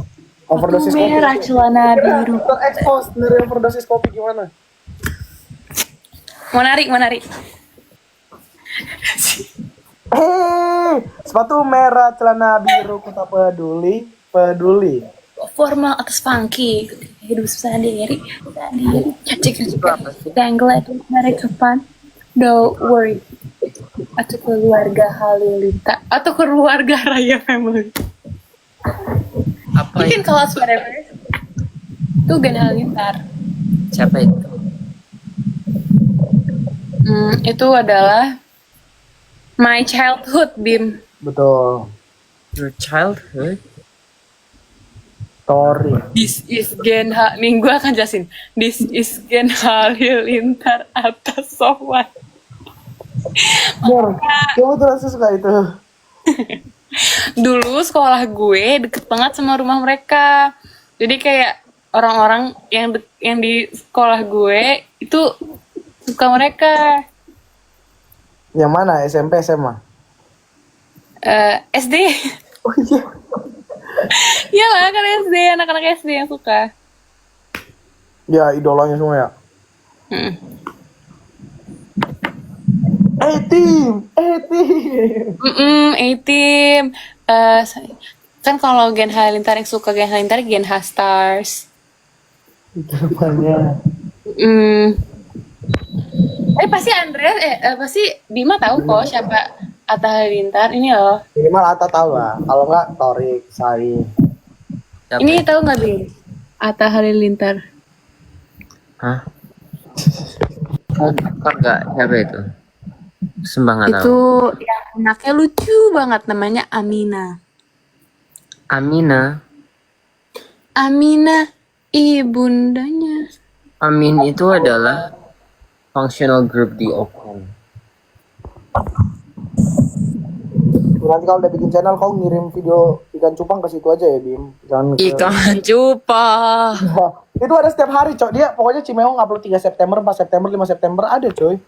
Overdosis kopi. Merah celana biru. Terekspos dari overdosis kopi gimana? Mau narik. Sepatu merah, celana biru, kota peduli. Formal atas funky. Hidup sendiri. Cek Tangle itu dari depan. Don't worry. Atau keluarga Halilintar. Atau keluarga Raya Family. Apa Mungkin itu? kalau whatever. Itu Gen Halilintar. Siapa itu? Itu adalah my childhood, Bim. Betul. Your childhood. Tori. This is Gen H. Nih gue akan jelasin. This is Gen Halilintar atas Sowan. Ber, kamu tuh suka itu. Dulu sekolah gue deket banget sama rumah mereka. Jadi kayak orang-orang yang di sekolah gue itu suka mereka. Yang mana? SMP, SMA? SD. Oh iya. Iyalah kan SD, anak-anak SD yang suka. Ya, idolanya semua ya. A-Team. A-Team. Kan kalau Gen Halilintar yang suka Gen Halilintar, Gen H Stars. Itu namanya. Pasti Andreas, pasti Bima tahu kok siapa Atta Halilintar ini loh. Minimal Atta tahu lah. Kalau nggak Torik, Sai. Siapa? Ini tahu nggak Bim? Atta Halilintar. Hah? Kok nggak siapa itu? Sembah nggak tahu. Itu yang anaknya lucu banget namanya Amina. Amina ibundanya. Amin itu adalah functional group di Open. Nanti kalau udah bikin channel, kau ngirim video ikan cupang ke situ aja ya, Bim. Jangan ke... Ikan cupang. Itu ada setiap hari, Cok. Dia pokoknya Cimeong upload 3 September, 4 September, 5 September ada, coy.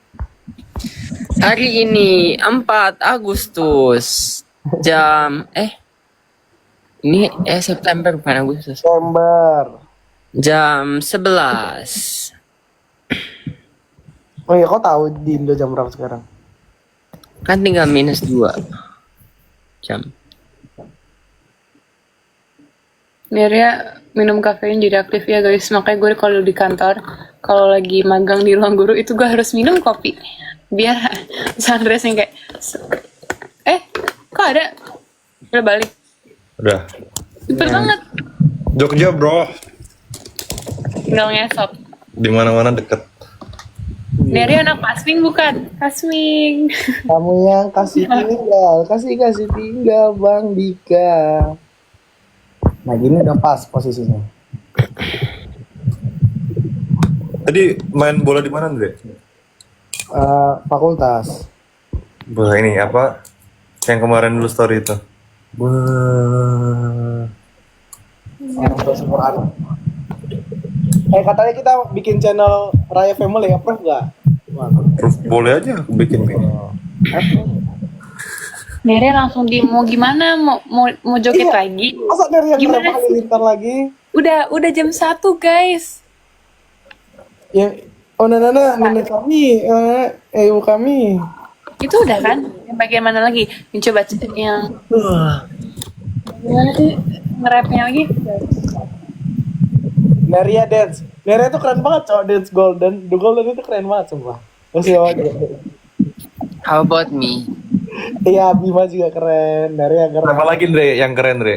Hari ini 4 Agustus jam ini September bukan Agustus. September. Jam 11. Oh iya, kau tahu di Indo jam berapa sekarang? Kan tinggal -2 jam. Nerea minum kafein jadi aktif ya guys. Makanya gue kalau di kantor, kalau lagi magang di ruang guru itu gue harus minum kopi. Biar Sandres yang kayak, kok ada? Udah balik. Udah. Cepet banget. Jogja, bro. Tinggal ngesot. Di mana-mana deket. Nerea anak Pasming bukan? Pasming. Kamu yang kasih tinggal Bang Dika. Nah gini udah pas posisinya. Tadi main bola di mana, Andre? Fakultas. Wah, ini apa? Yang kemarin dulu story itu. Wah. Katanya kita bikin channel Raya Family, approve nggak? Terus boleh aja aku bikin kayaknya. Nerea langsung mau gimana? Mau joget lagi? Masa dari yang Gimana berapa Halilintar lagi? Udah jam 1 guys. Ya, nenek kami, ibu kami. Itu udah kan? Yang bagian mana lagi? Yang coba yang gimana sih nge-rapnya lagi? Nerea dance. Nerea tuh keren banget, cowok dance golden. The golden itu keren banget sumpah. Masih banget. How about me? Iya, Bima juga keren. Nerea keren. Apa lagi, Andre? Yang keren, Andre?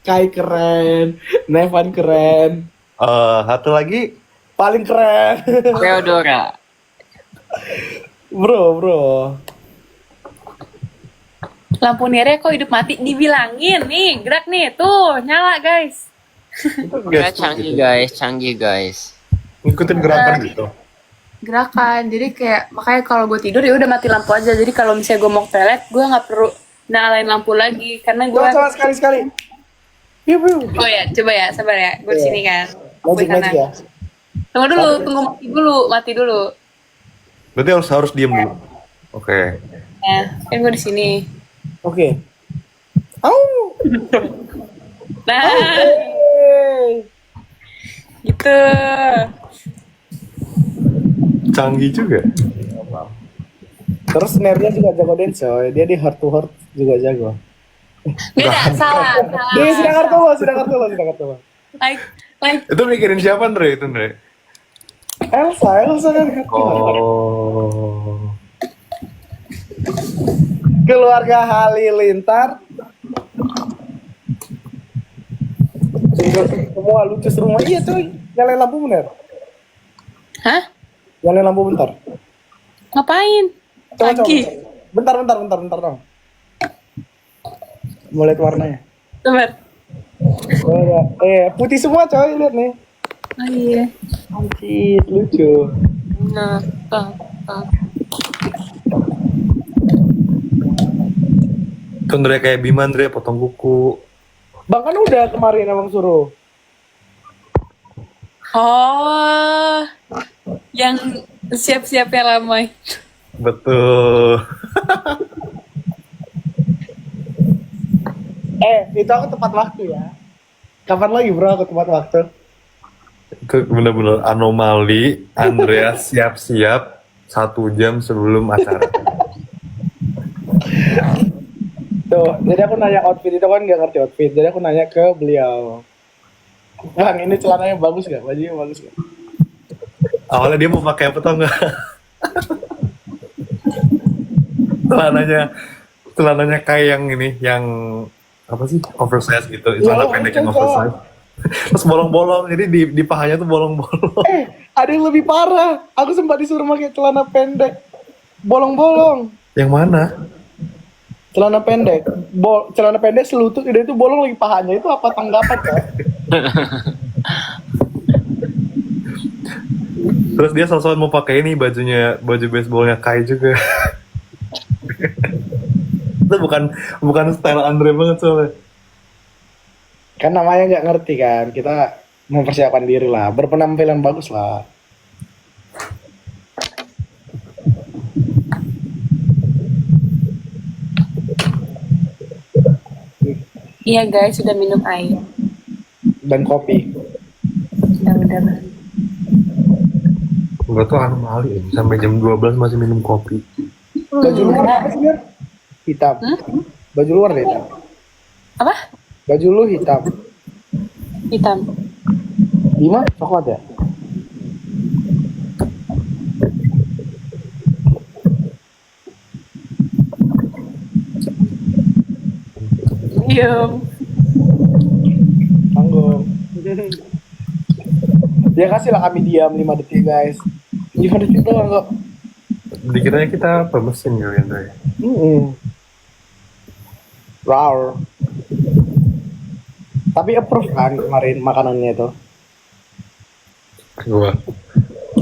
Kai keren. Nevan keren. Satu lagi. Paling keren. Theodora. Bro. Lampu Nerea kok hidup mati? Dibilangin nih, gerak nih. Tuh, nyala guys. Kita canggih guys. Ngikutin gerakan gitu. Gerakan, jadi kayak makanya kalau gue tidur ya udah mati lampu aja. Jadi kalau misalnya gue mau ke toilet, gue nggak perlu nyalain lampu lagi karena gue. Coba sekali. Yuk. Oh ya, coba ya, sabar ya. Gue di sini kan. Magic ya. Tunggu mati dulu. Berarti harus diem dulu. Oke. Ya, kan gue di sini. Oke. Nah, gitu. Canggih juga. Terus Nerea juga jago dance, coy. Dia di heart to heart juga jago. Beda, salah. Dia sedang kartu. Like, Itu mikirin siapa, Andre? Itu, Andre? Elsa kan. Oh. Keluarga Halilintar. Semua lucu serumah. Iya, coy. Nyalain lampu bener. hah? Nyalain lampu bentar. Ngapain? Coba, Lagi. bentar dong. Mau lihat warnanya. Sebentar. Putih semua coy, lihat nih. Oh iya. Anjir, lucu. Nah, Itu Andre kayak Bima, Andre potong kuku. Bang kan udah kemarin abang suruh. Oh, yang siap-siapnya lama. Betul. Itu aku tepat waktu ya. Kapan lagi bro aku tepat waktu? Itu bener-bener anomali. Andreas siap-siap 1 jam sebelum acara. Tuh, jadi aku nanya outfit itu kan nggak ngerti outfit. Jadi aku nanya ke beliau. Bang, ini celananya bagus gak? Bajunya bagus gak? Awalnya dia mau pakai apa tau nggak? celananya kayak yang ini, yang apa sih, oversize gitu, celana pendek yang oversize. Terus bolong-bolong, jadi di pahanya tuh bolong-bolong. Ada yang lebih parah. Aku sempat disuruh pakai celana pendek, bolong-bolong. Yang mana? Celana pendek, celana pendek selutut, udah itu bolong lagi pahanya. Itu apa tanggapan kan? Terus dia sosok mau pakai ini baju baseballnya Kai juga. Itu bukan style Andre banget soalnya. Kan namanya nggak ngerti kan. Kita mempersiapkan diri lah, berpenampilan bagus lah. Iya guys, sudah minum air. Dan kopi. Udah. Gue tuh anomali ya, sampai jam 12 masih minum kopi. Baju luar apa sih, Mir? Hitam. Baju luar deh hitam. Apa? Baju lu hitam. Hitam. Bima, coklat ya? Diam. Tanggung. Dia kasih lah kami diam 5 detik guys. 5 detik doang kok. Dikiranya kita pemesin ya Andre. Rawr. Tapi approve kan kemarin makanannya itu. Gua.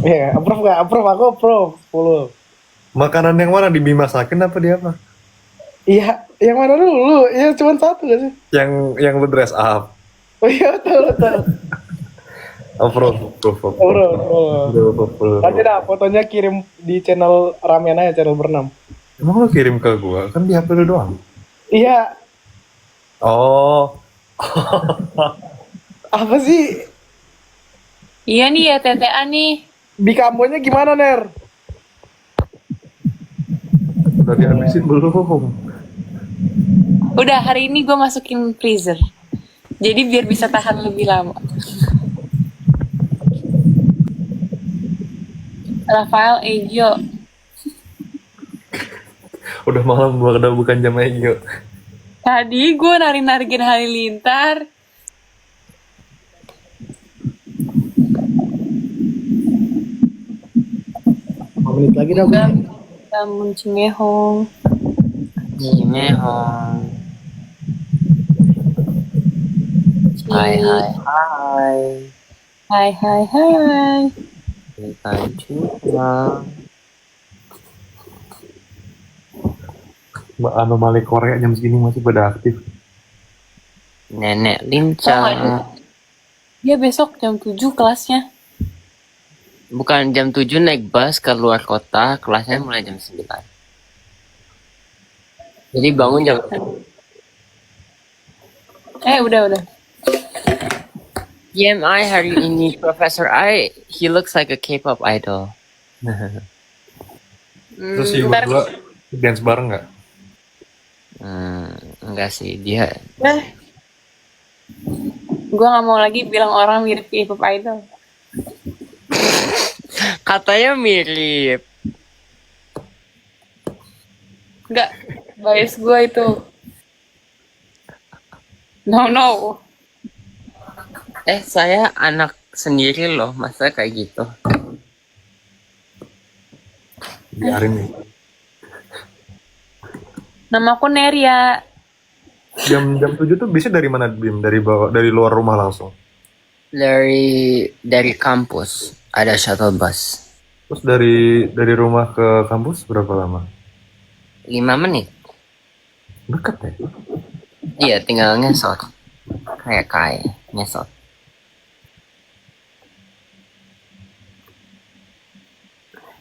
Iya, approve gak? Approve, aku approve. 10. Makanan yang mana, dibimasakin apa di apa? Iya, yang mana dulu? Iya, cuma satu gak sih? Yang lu dress up. Oh iya, betul. Approve. Nanti dah fotonya kirim di channel ramen aja, channel berenam. Emang lu kirim ke gua? Kan di HP lu doang. Iya, Oh. apa sih? Iya nih ya TTA nih. Bikambonya gimana, Ner? Udah dihabisin belum? Udah hari ini gue masukin freezer. Jadi biar bisa tahan lebih lama. Rafael Egyo. Udah malam, gua udah bukan jam Egyo. Tadi gue narik-narikin Halilintar. 5 menit lagi dah gue. Namun Cimehong. Cimehong. Hai. Hai. Kita cuma Anomali Korea jam segini masih pada aktif. nenek Oh, lincah. dia besok jam 7 kelasnya. Bukan jam 7 naik bus ke luar kota, kelasnya mulai jam 9. Jadi bangun jam Udah. PMI hari ini Professor I, he looks like a K-pop idol. Terus si Ntar- berdua dance bareng nggak? Enggak sih, dia Gue gak mau lagi bilang orang mirip K-pop idol. katanya mirip. Enggak, bias gue itu. No. Saya anak sendiri loh, masa kayak gitu. biarin nih. Nama aku Neria. Jam 7 tuh bisa dari mana, Bim? Dari luar rumah langsung. Dari kampus ada shuttle bus. Terus dari rumah ke kampus berapa lama? 5 menit. Dekat ya? Iya, tinggal ngesot. Kayak ngesot.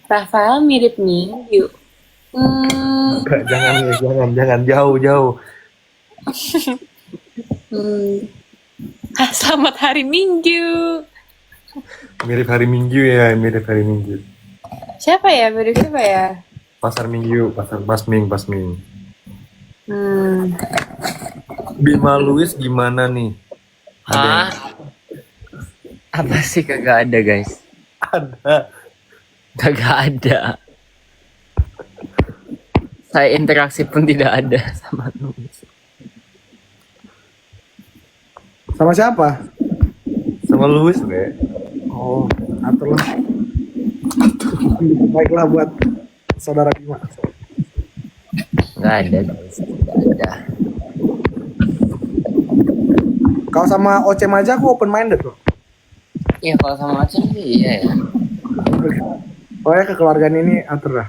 Rafael mirip Minggu. Enggak, jangan jauh. Selamat hari Minggu. Mirip hari Minggu ya, mirip hari Minggu. Siapa ya? Mirip siapa ya? Pasar Minggu, pasar Basming. Hmm. Bima Luis gimana nih? Hah? Apa sih kagak ada, guys? Ada. Kagak ada. Saya interaksi pun tidak ada sama Luis. Sama siapa? Sama Luis, Be. Oh, atur lah. Baiklah buat saudara Bima. Nggak ada, guys. Nggak ada. Kau sama Ocem aja aku open minded loh. Iya, kalau sama Aceh sih iya ya. Pokoknya kekeluargaan ini atur lah.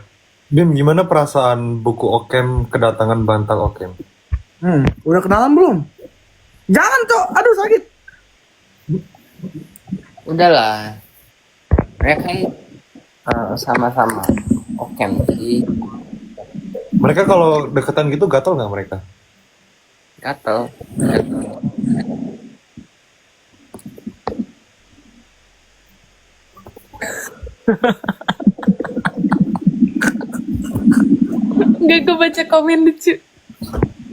Bim, gimana perasaan buku Okem kedatangan bantal Okem? Udah kenalan belum? Jangan, Cok. Aduh, sakit. Udahlah. Mereka sama-sama oke jadi Mereka kalau deketan gitu gatel nggak mereka? gatel. Gak gue baca komen lucu.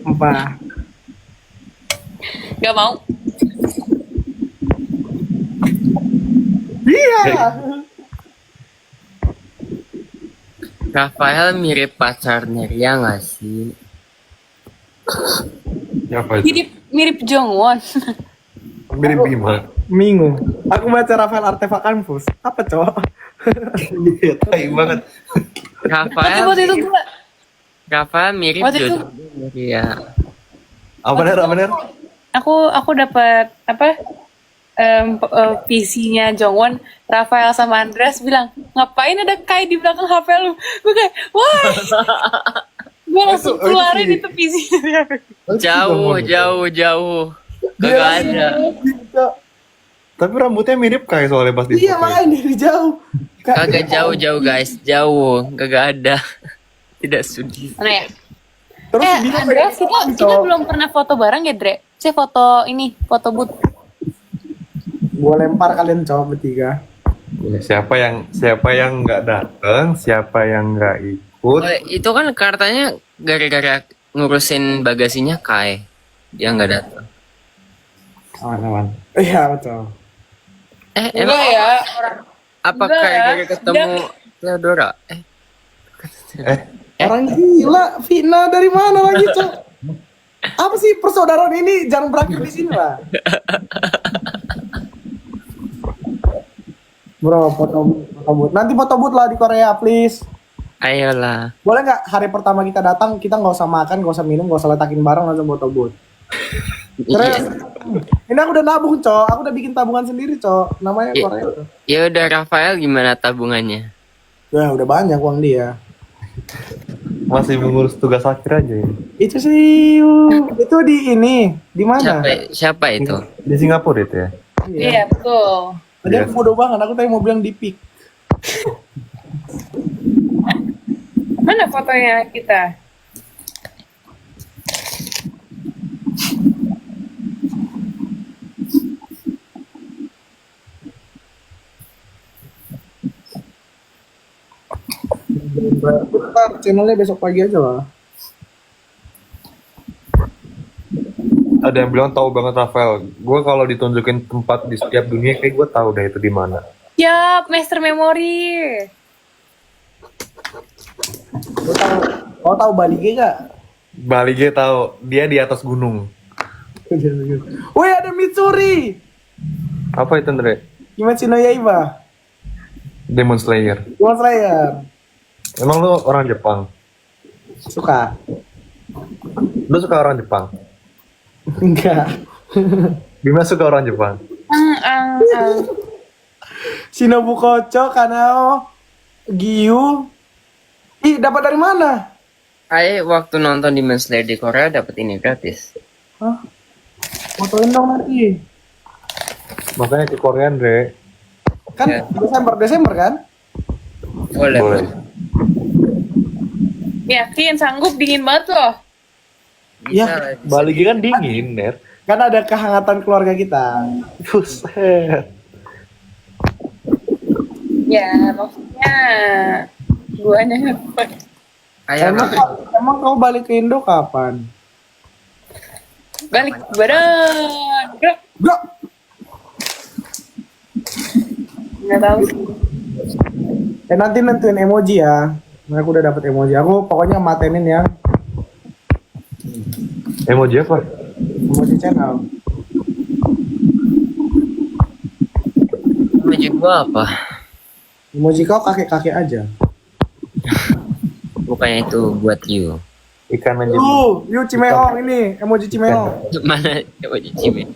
Apa? Gak mau. Iya. Rafael mirip pacar Neria nggak sih? Siapa itu? Mirip Jongwon. Mirip Bima. Minggu. Aku baca Rafael Artefak Kampus. Apa, Cok? Iya, tai banget. Waktu itu gue Rafael mirip Waktu itu- jodoh Neria. Apa ner? aku dapat PC-nya Jongwon, Rafael sama Andreas bilang, ngapain ada Kai di belakang HP lu? Gue kayak, wah. Gue langsung keluarin itu PC-nya. Jauh. Kagak ada. Tapi rambutnya mirip kayak soalnya pas di Iya, foto. makanya dari jauh. Kagak jauh guys, jauh. Kagak ada. Tidak sudi. Mana ya? Terus Bima Andreas, pengen kita belum pernah foto bareng ya, Dre? Saya foto booth. Gua lempar kalian Cok bertiga. Ya, siapa yang nggak datang, siapa yang nggak ikut. Oh, itu kan katanya gara-gara ngurusin bagasinya Kai. Dia nggak datang. Aman. Iya, betul. Emang ya. apa enggak Kai ya. gara ketemu Theodora? Orang gila, Vina dari mana lagi, Cok? Apa sih persaudaraan ini jangan berakhir di sini lah. Bro, foto booth. Nanti foto booth lah di Korea, please. Ayolah. Boleh nggak hari pertama kita datang, kita nggak usah makan, nggak usah minum, nggak usah letakin barang, langsung foto booth. Terus, ini aku udah nabung, Cok. Aku udah bikin tabungan sendiri, Cok. Namanya Iya. Korea. Ya udah, Rafael gimana tabungannya? Ya, udah banyak uang dia. Masih mengurus tugas akhir aja ini. Itu sih, itu di mana? Siapa itu? Di Singapura itu ya. Iya, betul. Tadi aku bodoh banget, aku tadi mau bilang di pick. Mana fotonya kita? Bentar, channelnya besok pagi aja lah. Ada yang bilang tahu banget Rafael. Gue kalau ditunjukin tempat di setiap dunia kayak gue tahu deh itu di mana. Yap, Master Memory. Kau tahu Bali G gak? Bali G tahu, dia di atas gunung. Woi, ada Mitsuri. Apa itu Andre? Kimetsu no Yaiba. Demon Slayer. Demon Slayer. Emang lu orang Jepang? Suka. Lu suka orang Jepang? Enggak. Bima suka orang Jepang? Shinobu Kocho, Kanao, Giyu. Ih, dapat dari mana? Waktu nonton Demon Slayer di Korea dapat ini gratis. Hah? Fotoin dong nanti. Makanya ke Korea, Andre. Kan Ya. Desember kan? Boleh. Boleh. Yakin sanggup, dingin banget loh. Iya, Bisa lah, bisa. Bali kan dingin, Ner. Kan ada kehangatan keluarga kita. Buset. Ya, maksudnya guanya nggak. Ayo, Emang kau balik ke Indo kapan? Balik badan. Gerak. Gak. Nggak tahu sih. Nanti nentuin emoji ya. Aku udah dapet emoji. Aku pokoknya matenin ya. Emoji apa? Emoji channel. Emoji gua apa? Emoji kau kakek-kakek aja. Bukannya itu buat you. Ikan aja. Yuk Cimeong ini. Emoji Cimeong. Mana emoji cime?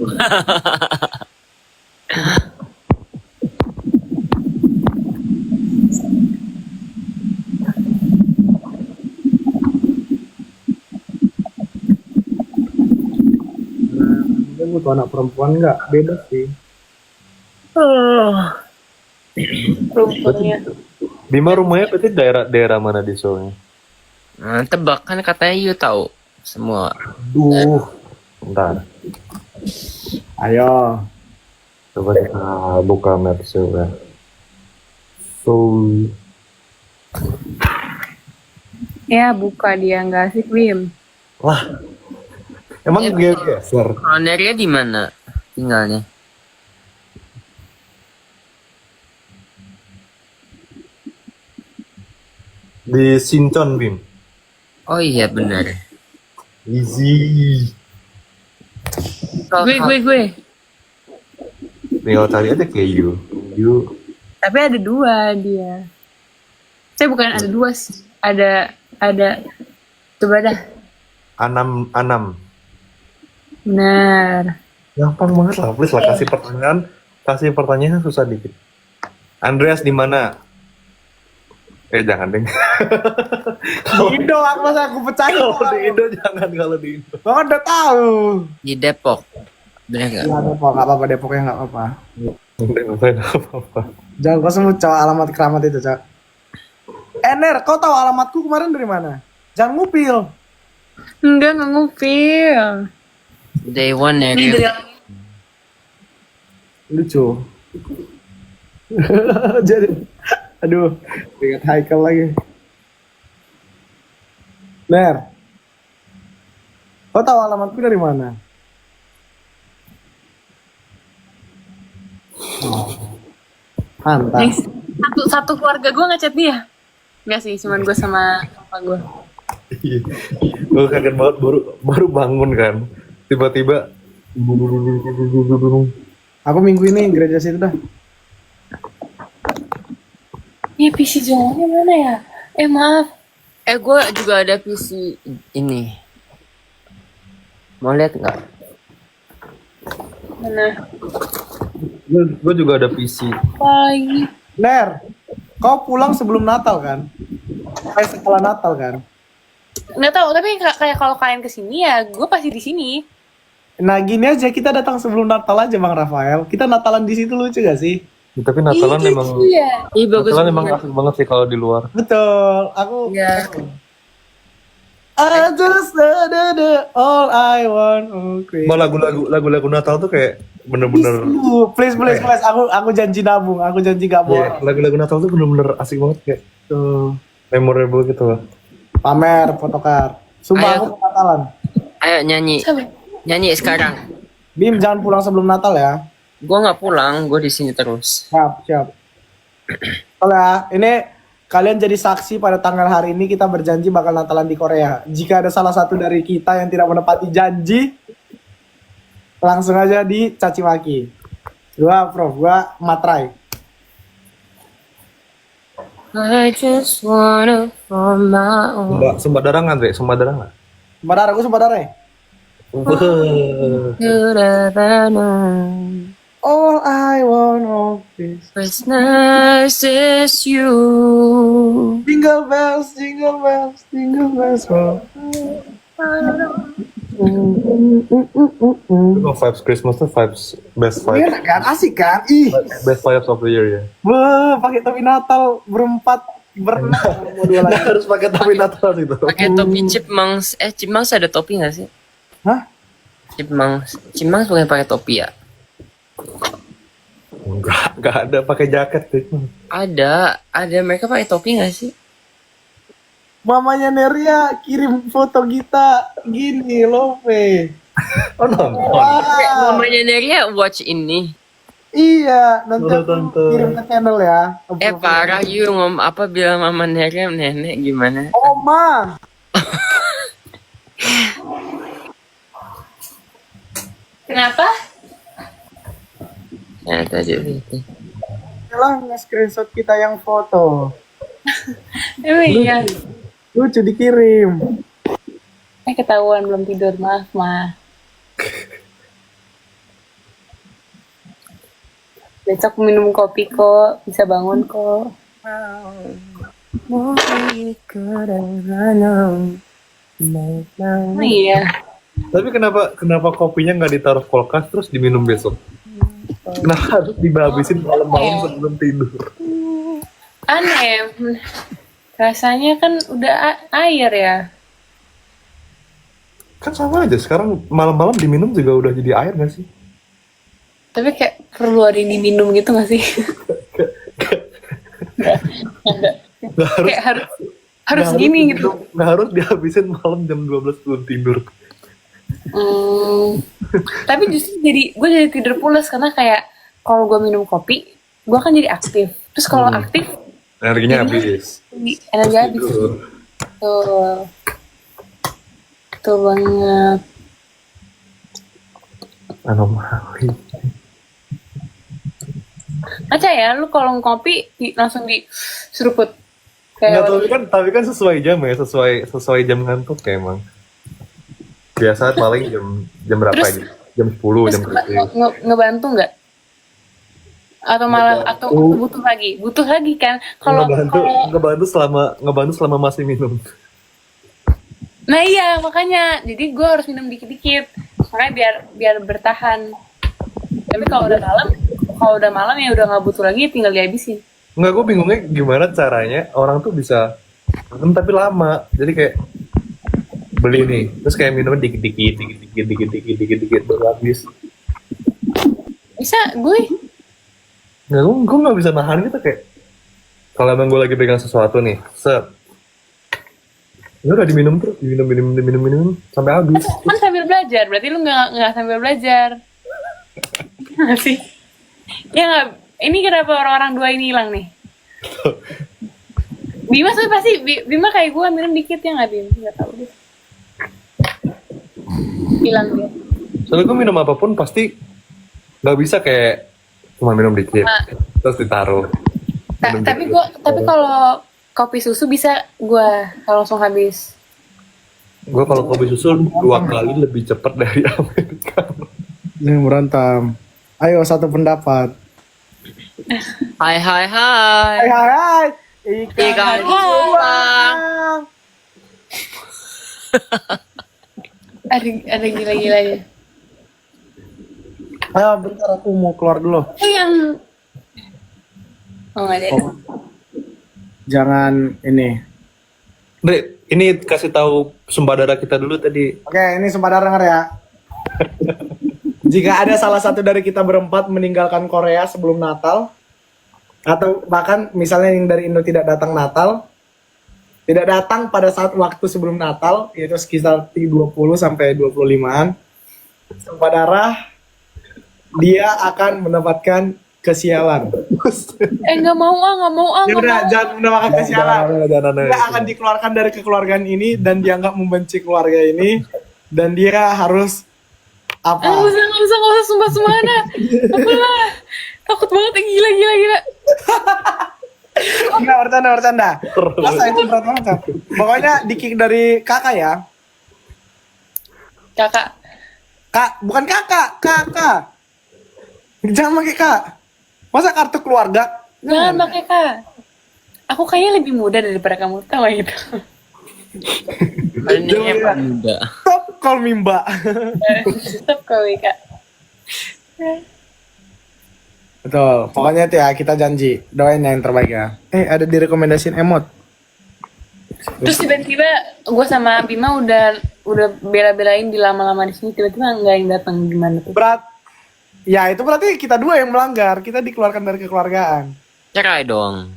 Dia butuh anak perempuan nggak? Beda sih. Rumputnya. Bima rumahnya berarti daerah mana di Seoul? Nah, tebak kan katanya you tahu semua. Duh. Bentar. Ayo. Coba kita buka map Seoul ya. Seoul. Ya, buka dia nggak asik, Bim. Wah. Emang geser. Kalau Neria di mana tinggalnya? Di Sinchon, Bim. Oh iya benar. Easy. Gue. Tinggal cari aja kayak you. You. Tapi ada dua dia. Saya bukan ada dua sih. Ada. Coba dah. Anam. Benar. Gampang banget lah, please lah kasih pertanyaan. Kasih pertanyaan susah dikit. Andreas di mana? Jangan deh. Di Indo aku masa aku pecahin. Kalau di Indo jangan kalau di Indo. Bang udah tahu. Di Depok. Benar nggak? Ya, Depok nggak apa-apa, Depoknya nggak apa-apa. Ngapain apa-apa. Jangan kau sebut cowok alamat keramat itu, Cak. Ener, kau tahu alamatku kemarin dari mana? Jangan ngupil. Enggak ngupil. Day one Ini dari Neria. Lucu. Jadi, aduh, ingat Haikal lagi. Ner, kau tahu alamatku dari mana? Mantap. Satu keluarga gue ngechat dia. Enggak sih, cuman gue sama papa gue. Gue kaget banget baru bangun kan. Tiba-tiba Aku minggu ini gereja situ dah. Ya PC jalannya mana ya? Maaf. Gue juga ada PC ini. Mau lihat nggak? Mana? gue juga ada PC. Pagi. Ner, kau pulang sebelum Natal kan? Kayak setelah Natal kan? Nggak tahu, tapi kayak kalau kalian kesini ya, gue pasti di sini. Nah gini aja, kita datang sebelum Natal aja Bang Rafael. Kita Natalan di situ lucu gak sih? Ya, tapi Natalan emang Iya. Bagus. Natalan emang asik banget sih kalau di luar. Betul, aku Iya. I just the all I want. Okay. Mau lagu-lagu Natal tuh kayak bener-bener Please, aku janji nabung, aku janji gak Iya, bohong. lagu-lagu Natal tuh bener-bener asik banget kayak Tuh, memorable gitu loh. pamer, fotokar. Sumpah Ayo. aku mau Natalan. Ayo nyanyi. Sabar. Nyanyi sekarang. Bim jangan pulang sebelum Natal ya. Gue nggak pulang, gue di sini terus. Siap. Soalnya ini kalian jadi saksi pada tanggal hari ini kita berjanji bakal Natalan di Korea. Jika ada salah satu dari kita yang tidak menepati janji, langsung aja dicaci maki. Gua matrai. I just wanna for my own. Sumba darang Andre, sumba darang nggak? Sumpah darah, gue sumpah darah ya. Could ever know. All I want of this. As nice as you. Jingle bells, jingle bells, jingle bells. Vibes Christmas tuh vibes best vibes, Enak kan, asik kan? Ih, best vibes of the year ya. wah, pakai topi Natal berempat, berenam. Harus pakai topi Natal itu. Pakai topi chipmunks. Chipmunks ada topi nggak sih? Hah? Chipmunks bukan pakai topi ya? Enggak ada pakai jaket deh. Ada mereka pakai topi nggak sih? Mamanya Neria kirim foto kita gini loh, Fe. Oh nonton. Wah, Mamanya Neria watch ini. iya, nanti aku Tonton. kirim ke channel ya. Parah you apa bilang mama Neria nenek gimana? Oma. Kenapa? Ya tadi itu. Lah nge-screenshot kita yang foto. Emang iya. Lucu dikirim. Ketahuan belum tidur, maaf mah. Besok minum kopi kok, bisa bangun kok. Oh iya. Tapi kenapa kopinya nggak ditaruh kulkas terus diminum besok? Kenapa harus dihabisin malam-malam sebelum tidur? Aneh. Rasanya kan udah air ya. Kan sama aja, sekarang malam-malam diminum juga udah jadi air nggak sih? Tapi kayak perlu ada yang diminum gitu gak sih? Nggak harus, Kayak harus nggak gini harus gitu. Nggak harus dihabisin malam jam 12 sebelum tidur. Tapi justru gue jadi tidur pulas karena kayak kalau gue minum kopi, gue kan jadi aktif. Terus kalau aktif, Energinya habis. energi habis. Tuh. Tuh banget. Anomali. Aca ya, lu kalau ngopi langsung diseruput. Nggak, Kayak tapi kan sesuai jam ya, sesuai jam ngantuk kayak emang. Biasa paling jam berapa Terus- aja? Jam 10, terus jam 7. ngebantu nggak? Atau malah atau butuh lagi kan? Kalau Ngebantu selama masih minum. nah iya makanya, jadi gue harus minum dikit-dikit, makanya biar bertahan. Tapi kalau udah malam ya udah nggak butuh lagi, tinggal dihabisin. Nggak, gue bingungnya gimana caranya orang tuh bisa minum tapi lama. Jadi kayak beli nih, terus kayak minumnya dikit-dikit baru habis. Bisa gue? Nggak, gue nggak bisa nahan gitu kayak. Kalau emang gue lagi pegang sesuatu nih, ya udah diminum terus, diminum sampai habis. Kan sambil belajar, berarti lu nggak sambil belajar. Nggak sih? Ya nggak. Ini kenapa orang-orang dua ini hilang nih? Bima tuh pasti Bima kayak gue minum dikit ya nggak Bim? Nggak tahu deh. Hilang dia. Soalnya gue minum apapun pasti nggak bisa kayak cuma minum dikit, terus ditaruh. Minum Tapi dikit. kalau kopi susu bisa gue langsung habis. Gue kalau kopi susu 2 kali lebih cepat dari Amerika. Ini berantem. Ayo satu pendapat. Hai. Hai hai. Ikan Jepang. Ada gila-gilanya. Ayo bentar aku mau keluar dulu. Itu yang nggak ada. Jangan ini. Dre, ini kasih tahu sumbadara kita dulu tadi. Oke, ini sempat denger ya. Jika ada salah satu dari kita berempat meninggalkan Korea sebelum Natal, atau bahkan misalnya yang dari Indo tidak datang Natal, tidak datang pada saat waktu sebelum Natal, yaitu sekitar 20 sampai 25-an, saudara, dia akan mendapatkan kesialan. Nggak mau Ya udah, jangan mendapatkan kesialan. Jangan. Dia akan dikeluarkan dari kekeluargaan ini dan dianggap membenci keluarga ini, dan dia harus apa? Nggak usah sumpah semana. Apalah, takut banget, gila. Enggak, bercanda. Masa itu berat banget, Cap. Pokoknya di kick dari kakak ya. Kakak. Kak, bukan kakak. Jangan pakai kak. Masa kartu keluarga? Jangan pakai Kak. Aku kayaknya lebih muda daripada kamu, tahu gitu. Ini emang muda. Stop call me mbak. Stop kau Kak. Betul. Pokoknya itu ya, kita janji. Doain yang terbaik ya. Ada direkomendasiin emot. Terus tiba-tiba gue sama Bima udah bela-belain di lama-lama di sini, tiba-tiba nggak yang datang, gimana tuh? Ya itu berarti kita dua yang melanggar. Kita dikeluarkan dari kekeluargaan. Cerai dong.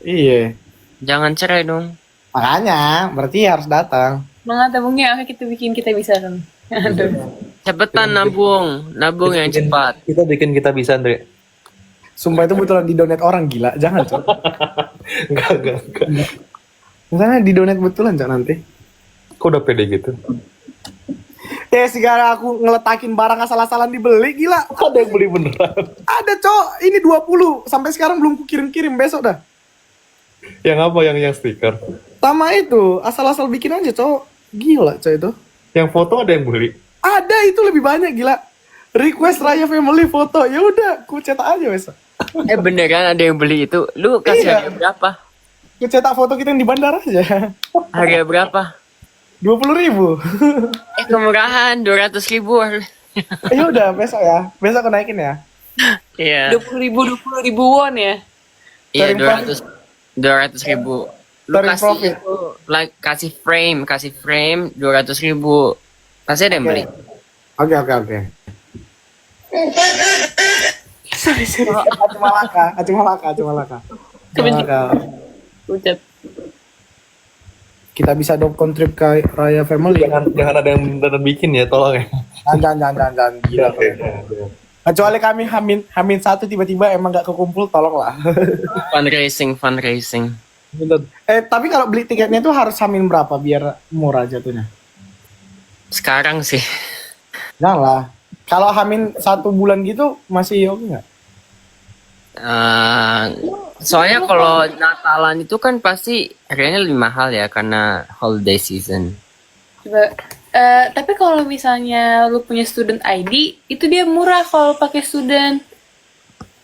Iya. Jangan cerai dong. Makanya berarti harus datang. Semangat tabungnya, oke kita bikin, kita bisa kan? Aduh. Cepetan nabung yang cepat. Kita bisa, Andre. Sumpah itu betulan di donate orang, gila. Jangan, Cok. Enggak. Misalnya di donate betulan, Cok, nanti. Kok udah pede gitu? Segala aku ngeletakin barang asal-asalan dibeli, gila. Ada yang beli beneran. Ada, Cok. Ini 20. Sampai sekarang belum kukirim-kirim, besok dah. Yang apa? Yang stiker? Sama itu, asal-asal bikin aja, Cok. Gila, Cok itu. Yang foto ada yang beli? Ada, itu lebih banyak, gila. Request Raya Family foto. Ya udah, ku cetak aja besok. Beneran ada yang beli itu? Lu kasih Iya. harga berapa? Ku cetak foto kita yang di bandara aja. Harga berapa? 20.000. Kemurahan 200.000. Ya udah, besok ya. Besok aku naikin ya. Iya. 20.000 won ya. Iya, Sharing 200.000. Lu Sharing kasih profit. itu, like kasih frame 200.000. Pasti ada yang beli. Oke. Sorry. Cuma laka. Ucap. Kita bisa dopcon trip ke Raya Family. Jangan ada yang beneran bikin ya, tolong ya. Jangan. Gila. Oke. Kecuali kami Hamin 1 tiba-tiba emang gak kekumpul, tolonglah. Fundraising. Tapi kalau beli tiketnya tuh harus Hamin berapa biar murah jatuhnya? Sekarang sih. Janganlah. Kalau Hamin 1 bulan gitu masih oke nggak? Soalnya kalau Natalan itu kan pasti harganya lebih mahal ya karena holiday season. Coba. Tapi kalau misalnya lu punya student ID, itu dia murah kalau pakai student.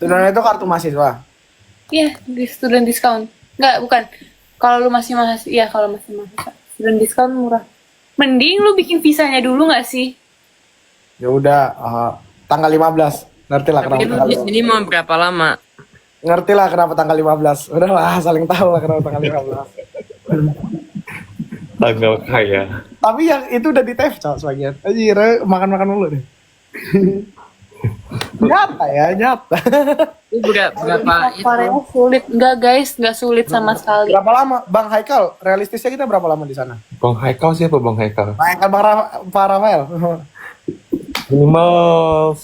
Student itu kartu mahasiswa. Iya, di student discount. Enggak, bukan. Kalau lu masih mahasiswa, iya kalau masih mahasiswa. Student discount murah. Mending lu bikin visanya dulu nggak sih? Ya udah, tanggal 15. Ngerti lah kenapa Tapi lu tanggal di sini mau berapa lama? Ngerti lah kenapa tanggal 15. Udahlah, saling tahu lah kenapa tanggal 15. Tanggal kaya. Tapi yang itu udah di TF, Cok, sebagian. Anjir, makan-makan dulu deh. Nyata. Itu berapa itu? Korea sulit. Enggak guys, nggak sulit sama sekali. Berapa lama? Bang Haikal, realistisnya kita berapa lama di sana? Bang Haikal siapa Bang Haikal? Bang Haikal, Pak Rafael. Minimal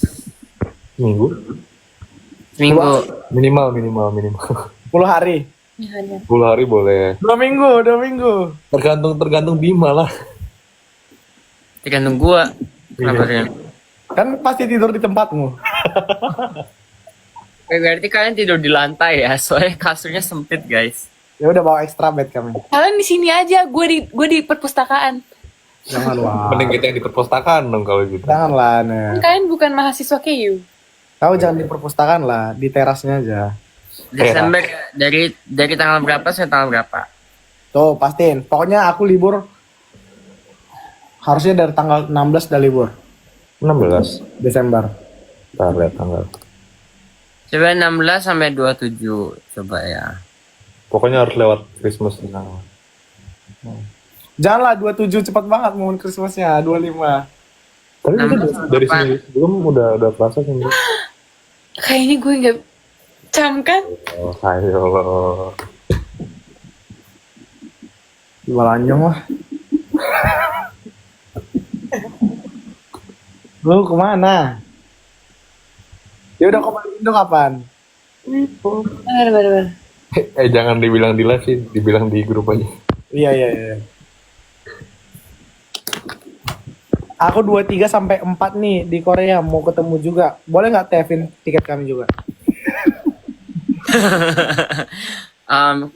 minggu. Minimal. 10 hari. 10 hari boleh. 2 minggu. Tergantung Bima lah. Tergantung gua. Kenapa Iya. Ren? Kan pasti tidur di tempatmu. Berarti kalian tidur di lantai ya, soalnya kasurnya sempit guys. Ya udah bawa extra bed kami. Kalian di sini aja, gue di perpustakaan. Janganlah. Mending kita yang di perpustakaan dong kalau gitu. Janganlah, Kan Nek. kalian bukan mahasiswa KU. Kau jangan di perpustakaan lah, di terasnya aja. Desember dari tanggal berapa sampai tanggal berapa? Tuh, pastiin. Pokoknya aku libur harusnya dari tanggal 16 udah libur 16. Desember. Ntar lihat tanggal. Coba 16 sampai 27 coba ya. Pokoknya harus lewat Christmas di sana. Janganlah 27 cepat banget momen Christmasnya, 25. Tapi itu 16 dari apa? sini belum udah terasa sih. Kayaknya gue nggak camkan. Oh, ayo. Di Balanjong lah. Lu kemana? Ya udah kembali Indo kapan? Bener. Jangan dibilang di live sih, dibilang di grup aja. Iya. Aku 23 sampai 4 nih di Korea mau ketemu juga. Boleh nggak Tevin tiket kami juga?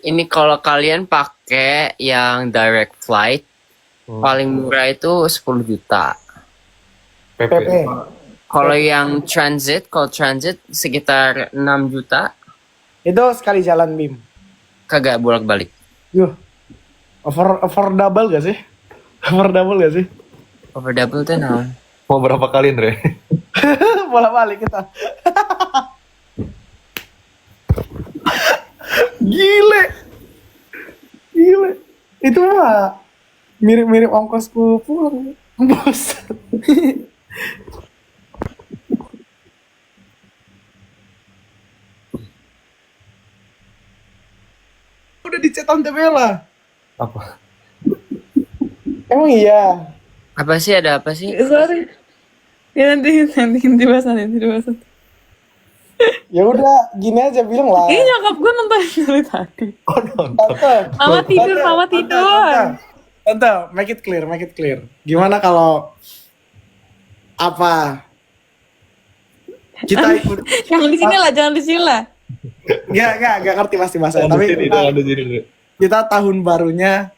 Ini kalau kalian pakai yang direct flight, paling murah itu 10 juta. PP. PP. Kalau yang kalau transit sekitar 6 juta, Itu sekali jalan Bim. kagak bolak-balik. Yuh. Affordable gak sih? Affordable gak sih? Over double tuh nah. Mau berapa kali, Andre? Bolak-balik kita. Gile. Gile. Itu mah mirip-mirip ongkosku pulang. Bos. Udah dicet Tante Bella. Apa? Emang iya. Apa sih, ada apa sih? Sorry. Ya nanti dibahas nanti. Ya udah, gini aja bilang lah. Ini nyokap gue nonton dari tadi. Oh, nonton. Tante. Mama tidur. Tante, make it clear. Gimana kalau apa? Kita ikut. Jangan di sini lah. Gak ngerti pasti bahasa. Ada Tapi sini, ada sini. kita tahun barunya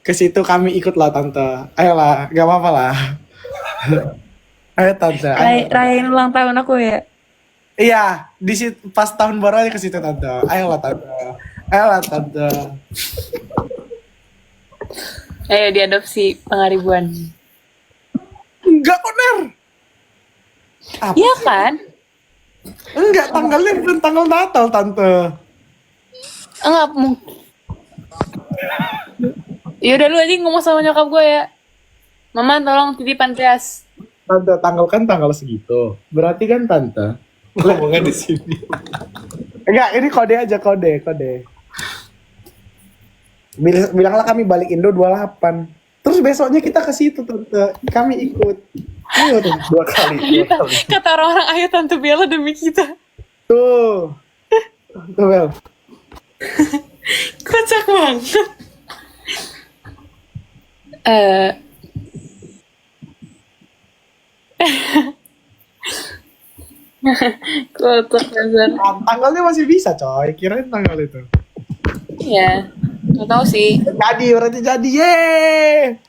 ke situ kami ikut lah Tante. Ayolah, gak apa-apa lah. Ayo Tante. Ayo. Rayain ulang tahun aku ya. Iya, di situ pas tahun baru aja ke situ Tante. Ayolah Tante. Ayo diadopsi pengaribuan. Enggak Oner. Apa? Iya kan? Enggak, tanggalnya bukan tanggal Natal Tante. Enggak mungkin. Ya udah lu aja ngomong sama nyokap gue ya. Mama tolong titip Andreas. Tante, tanggal kan tanggal segitu. Berarti kan Tante. Ngomongnya di sini. Enggak, ini kode aja, kode. Bilanglah kami balik Indo 28. Terus besoknya kita ke situ Tante. Kami ikut. Ayo tuh, 2 kali. Kata orang-orang ayo Tante Bella demi kita. Tuh. Tuh, Bel. Kocak banget. Kocak banget. Tanggalnya masih bisa, coy. Kirain tanggal itu. Iya. Nggak tahu sih. Jadi, berarti jadi. Yeay.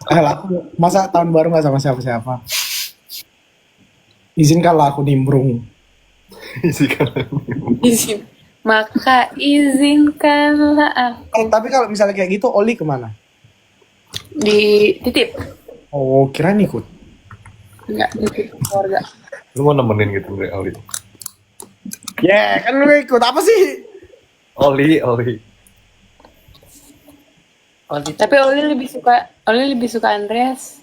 Alah, masa tahun baru gak sama siapa-siapa? Izinkanlah aku nimbrung. Izin. Maka izinkanlah aku Tapi kalau misalnya kayak gitu, Oli kemana? dititip. Oh, kirain ikut. Enggak, dititip keluarga. Lu mau nemenin gitu, Andre, Oli? Kan lu ikut. Apa sih? Oli. Tapi Oli lebih suka Andreas.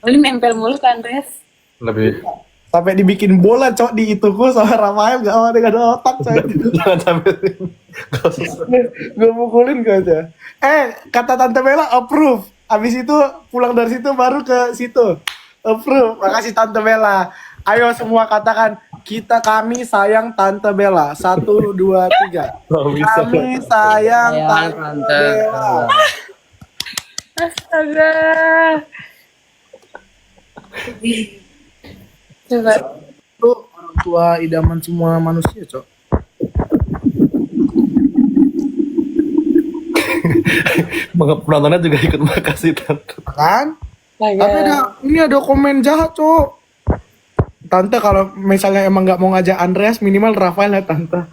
Oli nempel mulu ke Andreas. Lebih. Sampai dibikin bola, cok, di ituku sama Rafael. Gak ada otak, coy. Jangan sampai. Gue pukulin gue aja. Kata Tante Bella approve. Abis itu pulang dari situ baru ke situ. Approve. Makasih Tante Bella. Ayo semua katakan kami sayang Tante Bella. 1, 2, 3. Oh, bisa. Kami sayang Tante Tante. Bella. Astaga. Coba. Itu orang tua idaman semua manusia, cok. Penontonnya juga ikut makasih, Tante. Kan? Tapi ini ada komen jahat, cok. Tante kalau misalnya emang nggak mau ngajak Andreas, minimal Rafael ya Tante.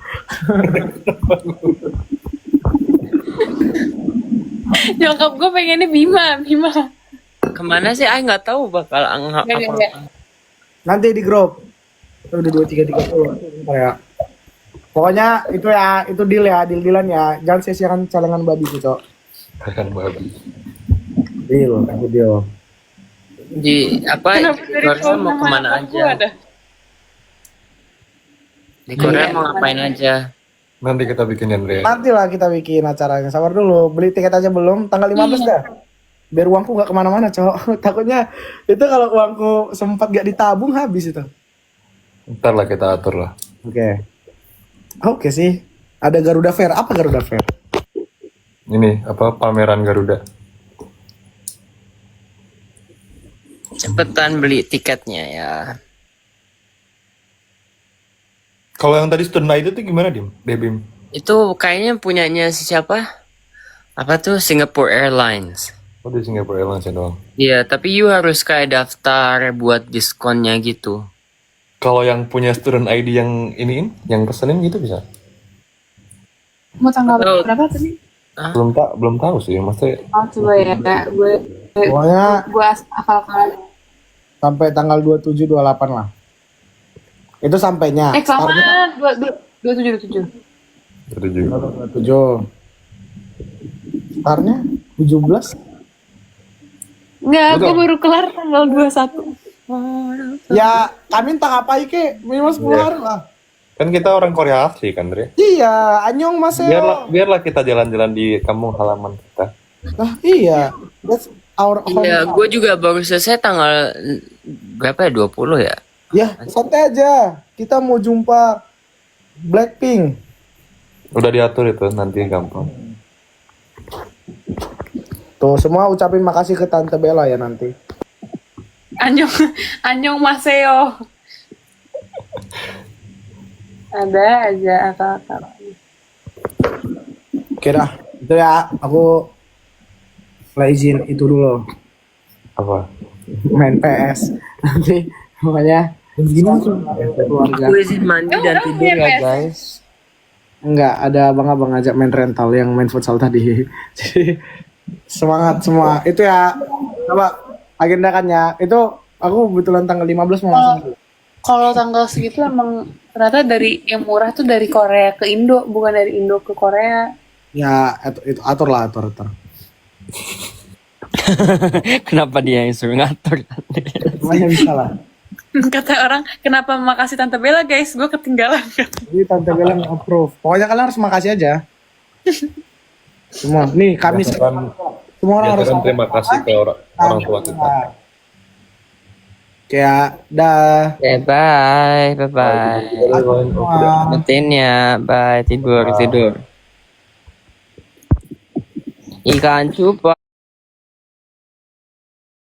Nyokap gue pengennya Bima. Kemana sih? Nggak tahu bakal Enggak. Nanti di grup. Udah 2, 3, 30. Bentar ya. Pokoknya itu dealan ya. Jangan sia-siakan celengan babi tuh, cok. Kan babi. Deal. di Kenapa dari Korea tahun mau nama kemana nyokap gue aja? ada? Di Korea mau ngapain aja? Nanti kita bikin Andre. Nanti lah kita bikin acaranya. Sabar dulu. Beli tiket aja belum. Tanggal 15 dah. Biar uangku gak kemana-mana, cok. Takutnya itu kalau uangku sempat gak ditabung habis itu. Ntar lah kita atur lah. Oke sih. Ada Garuda Fair. Apa Garuda Fair? Ini apa pameran Garuda. Cepetan beli tiketnya ya. Kalau yang tadi student ID itu gimana, Bim? Itu kayaknya punyanya si siapa? Apa tuh Singapore Airlines. Oh, di Singapore Airlines ya doang. Iya, tapi you harus kayak daftar buat diskonnya gitu. Kalau yang punya student ID yang iniin, yang pesenin gitu bisa? Mau tanggal Atau- berapa tadi? Belum tahu sih, maksudnya. Oh coba ya, gue Pokoknya hafal. sampai tanggal 27 28 lah. Itu sampainya. Kelamaan 27. Itu juga. 27. Startnya 17. Enggak, Betul. gue baru kelar tanggal 21. Ya, kami tak apa ke minimal 10 hari lah. Kan kita orang Korea asli kan, Dre? Iya, anyong mas Biarlah kita jalan-jalan di kampung halaman kita. Nah, iya. That's our home. Iya, gue juga baru selesai tanggal berapa ya? 20 ya? Ya, santai aja. Kita mau jumpa Blackpink. Udah diatur itu, nanti gampang. Tuh, semua ucapin makasih ke Tante Bella ya nanti. Anyong Maseo. Ada aja apa-apa. Oke dah, itu ya. Aku lah izin itu dulu. Apa? Main PS. Nanti pokoknya keluarga. Aku izin mandi dan Emang tidur punya ya PS? guys. Enggak, ada abang-abang ngajak main rental yang main futsal tadi. Jadi semangat semua. Itu ya. Coba agendakannya. Itu aku kebetulan tanggal 15 mau langsung. Kalau tanggal segitu emang ternyata dari yang murah tuh dari Korea ke Indo, bukan dari Indo ke Korea. Ya, itu atur lah, atur. Kenapa dia yang suruh ngatur? Semuanya bisa lah. Kata orang, kenapa makasih Tante Bella guys, gue ketinggalan. Jadi Tante Bella approve. Pokoknya kalian harus makasih aja. Semua. Nih, kami Nyatakan, semua orang harus nyatakan terima kasih ke orang tua kita. Kayak dah. Oke, bye. Bye-bye. Semua. Matiin ya. Bye. Tidur. Ikan cupa.